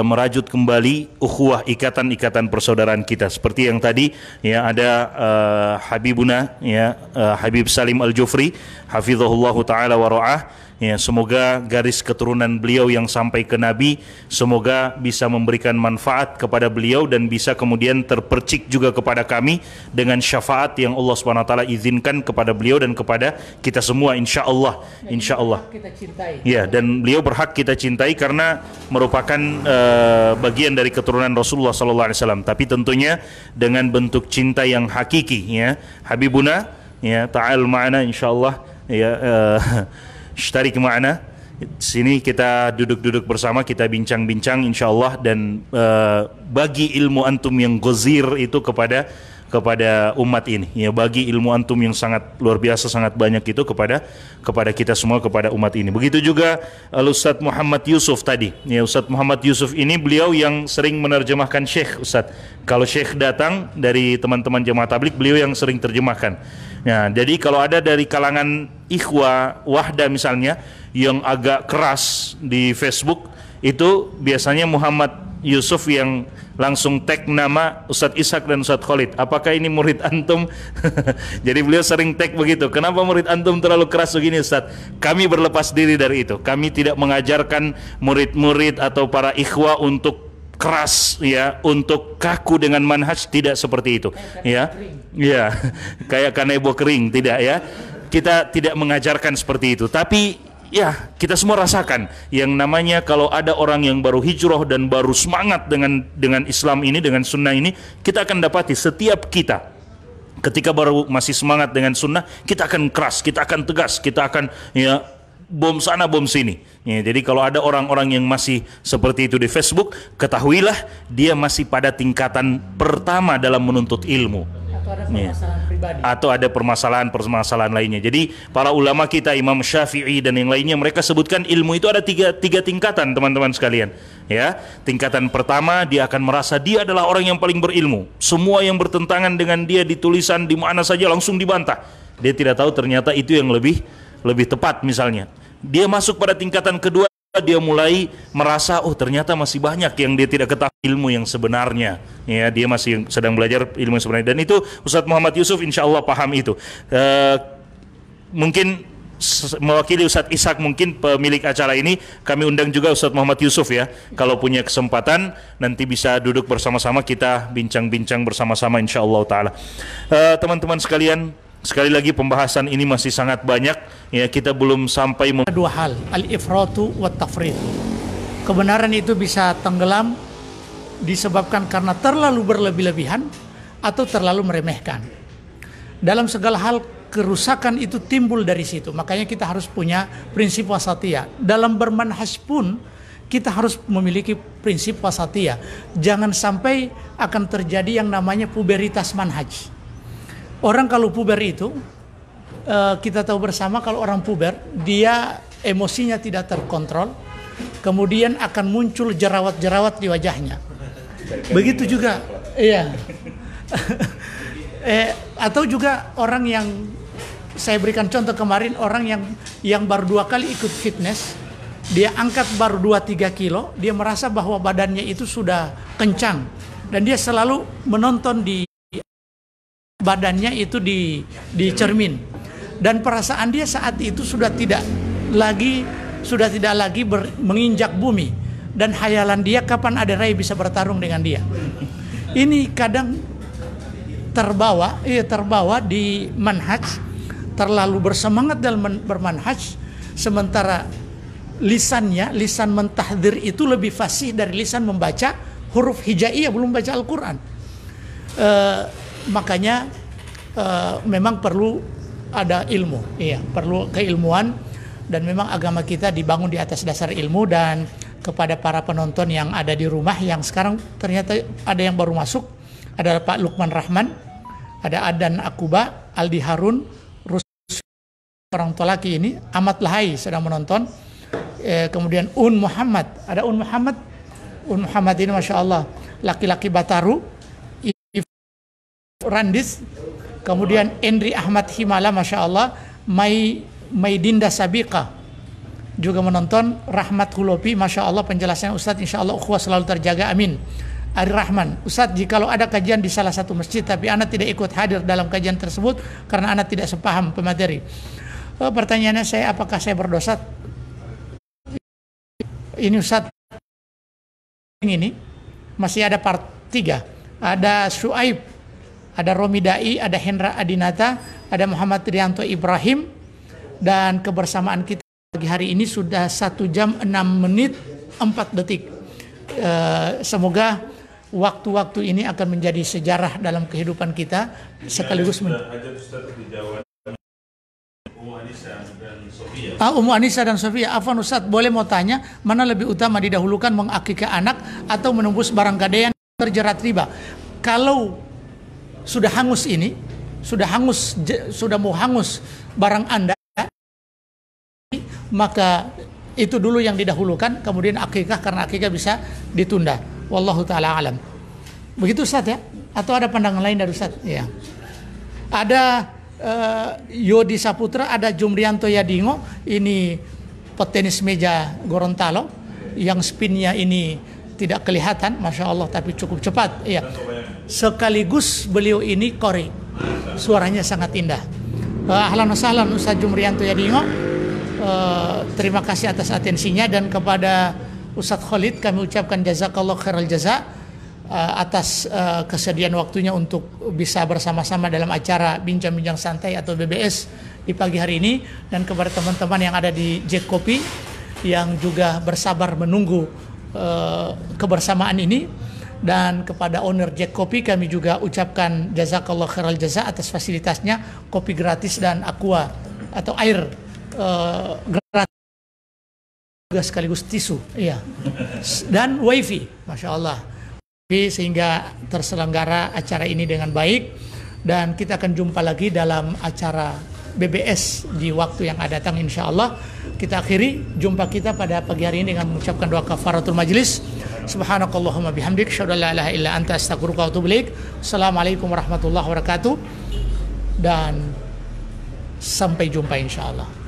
merajut kembali ukhuwah, ikatan-ikatan persaudaraan kita. Seperti yang tadi ya, ada Habibuna ya, Habib Salim Al-Jufri hafizahullah taala wa ra'ah. Ya, semoga garis keturunan beliau yang sampai ke Nabi semoga bisa memberikan manfaat kepada beliau dan bisa kemudian terpercik juga kepada kami dengan syafaat yang Allah Subhanahu wa taala izinkan kepada beliau dan kepada kita semua insyaallah. Insyaallah. Ya, dan beliau berhak kita cintai karena merupakan bagian dari keturunan Rasulullah sallallahu alaihi wasallam, tapi tentunya dengan bentuk cinta yang hakiki ya. Habibuna ya, ta'al ma'ana insyaallah ya, ishtarik ma'ana. Sini kita duduk-duduk bersama, kita bincang-bincang insyaallah, dan bagi ilmu antum yang ghazir itu kepada umat ini ya, bagi ilmu antum yang sangat luar biasa, sangat banyak itu kepada kita semua, kepada umat ini. Begitu juga Ustadz Muhammad Yusuf tadi ya. Ustadz Muhammad Yusuf ini beliau yang sering menerjemahkan Syekh. Ustadz, kalau Syekh datang dari teman-teman jamaah tabligh, beliau yang sering terjemahkan. Nah, jadi kalau ada dari kalangan ikhwah wahda misalnya yang agak keras di Facebook, itu biasanya Muhammad Yusuf yang langsung tag nama Ustadz Ishaq dan Ustadz Khalid. Apakah ini murid antum? Jadi beliau sering tag begitu. Kenapa murid antum terlalu keras begini Ustadz? Kami berlepas diri dari itu. Kami tidak mengajarkan murid-murid atau para ikhwah untuk keras ya, untuk kaku dengan manhaj, tidak seperti itu ya. Ya, kayak kanebo kering, tidak ya. Kita tidak mengajarkan seperti itu, tapi ya kita semua rasakan yang namanya kalau ada orang yang baru hijrah dan baru semangat dengan Islam ini, dengan sunnah ini, kita akan dapati setiap kita ketika baru masih semangat dengan sunnah, kita akan keras, kita akan tegas, kita akan ya bom sana bom sini ya. Jadi kalau ada orang-orang yang masih seperti itu di Facebook, ketahuilah dia masih pada tingkatan pertama dalam menuntut ilmu, atau ada permasalahan lainnya. Jadi para ulama kita, Imam Syafi'i dan yang lainnya, mereka sebutkan ilmu itu ada tiga tingkatan, teman-teman sekalian ya. Tingkatan pertama, dia akan merasa dia adalah orang yang paling berilmu, semua yang bertentangan dengan dia di tulisan di mana saja langsung dibantah. Dia tidak tahu ternyata itu yang lebih tepat. Misalnya dia masuk pada tingkatan kedua, dia mulai merasa oh ternyata masih banyak yang dia tidak ketahui ilmu yang sebenarnya ya, dia masih sedang belajar ilmu yang sebenarnya. Dan itu Ustadz Muhammad Yusuf insya Allah paham itu. Mungkin mewakili Ustadz Ishak mungkin pemilik acara ini, kami undang juga Ustadz Muhammad Yusuf ya. Kalau punya kesempatan nanti bisa duduk bersama-sama, kita bincang-bincang bersama-sama insyaallah taala. Teman-teman sekalian, sekali lagi pembahasan ini masih sangat banyak ya, kita belum sampai dua hal, al-ifratu wa tafrid. Kebenaran itu bisa tenggelam disebabkan karena terlalu berlebih-lebihan atau terlalu meremehkan. Dalam segala hal kerusakan itu timbul dari situ. Makanya kita harus punya prinsip wasatiyah. Dalam bermanhaj pun kita harus memiliki prinsip wasatiyah. Jangan sampai akan terjadi yang namanya puberitas manhaj. Orang kalau puber itu, kita tahu bersama kalau orang puber, dia emosinya tidak terkontrol, kemudian akan muncul jerawat-jerawat di wajahnya. Begitu juga, iya. Atau juga orang yang saya berikan contoh kemarin, orang yang baru 2 kali ikut fitness, dia angkat baru 2-3 kilo, dia merasa bahwa badannya itu sudah kencang dan dia selalu menonton di badannya itu di cermin, dan perasaan dia saat itu sudah tidak lagi menginjak bumi, dan hayalan dia kapan ada Rai bisa bertarung dengan dia. Ini kadang terbawa di manhaj, terlalu bersemangat dalam bermanhaj, sementara lisan mentahdir itu lebih fasih dari lisan membaca huruf hijaiyah, belum baca Al-Quran. Makanya memang perlu ada ilmu, perlu keilmuan, dan memang agama kita dibangun di atas dasar ilmu. Dan kepada para penonton yang ada di rumah yang sekarang ternyata ada yang baru masuk, ada Pak Lukman Rahman, ada Adan Akuba, Aldi Harun, orang tua laki ini, Ahmad Lahai sedang menonton, kemudian Muhammad, ada Muhammad ini Masya Allah, laki-laki Bataru, Randis, kemudian Endri Ahmad Himala Masya Allah, Maidinda Sabiqa juga menonton, Rahmat Hulopi Masya Allah, penjelasan Ustadz Insya Allah ukhuwah selalu terjaga, amin. Ari Rahman, Ustadz, jikalau ada kajian di salah satu masjid tapi anak tidak ikut hadir dalam kajian tersebut karena anak tidak sepaham pemateri, pertanyaannya saya, apakah saya berdosa? Ini Ustadz, ini masih ada part 3, ada Syuaib, ada Romi Dai, ada Hendra Adinata, ada Muhammad Rianto Ibrahim, dan kebersamaan kita pagi hari ini sudah 1 jam 6 menit 4 detik. Semoga waktu-waktu ini akan menjadi sejarah dalam kehidupan kita, sekaligus Ummu Anissa dan Sofia. Afwan Ustadz, boleh mau tanya, mana lebih utama didahulukan mengakikah anak atau menembus barang gadaian terjerat riba? Kalau sudah hangus ini, sudah mau hangus barang Anda, maka itu dulu yang didahulukan, kemudian akikah, karena akikah bisa ditunda. Wallahu ta'ala alam. Begitu Ustaz ya? Atau ada pandangan lain dari Ustaz? Ya. Ada Yodi Saputra, ada Jumrianto Yadingo, ini petenis meja Gorontalo, yang spinnya ini tidak kelihatan, Masya Allah, tapi cukup cepat. Ya. Sekaligus beliau ini kori, suaranya sangat indah. Ahlan wa sahlan Ustaz Jumrianto Yadingo. Terima kasih atas atensinya, dan kepada Ustadz Khalid kami ucapkan jazakallah khairal jaza atas kesediaan waktunya untuk bisa bersama-sama dalam acara bincang-bincang santai atau BBS di pagi hari ini, dan kepada teman-teman yang ada di Jack Kopi yang juga bersabar menunggu kebersamaan ini, dan kepada owner Jack Kopi kami juga ucapkan jazakallah khairal jaza atas fasilitasnya, kopi gratis dan aqua atau air gratis juga sekaligus tisu, dan wifi, Masya Allah, sehingga terselenggara acara ini dengan baik. Dan kita akan jumpa lagi dalam acara BBS di waktu yang akan datang insya Allah. Kita akhiri jumpa kita pada pagi hari ini dengan mengucapkan doa kafaratul majlis. Subhanakallahumma bihamdik, asyhadu an la ilaha illa anta, astaghfiruka wa atubu ilaik. Assalamualaikum warahmatullahi wabarakatuh, dan sampai jumpa insya Allah.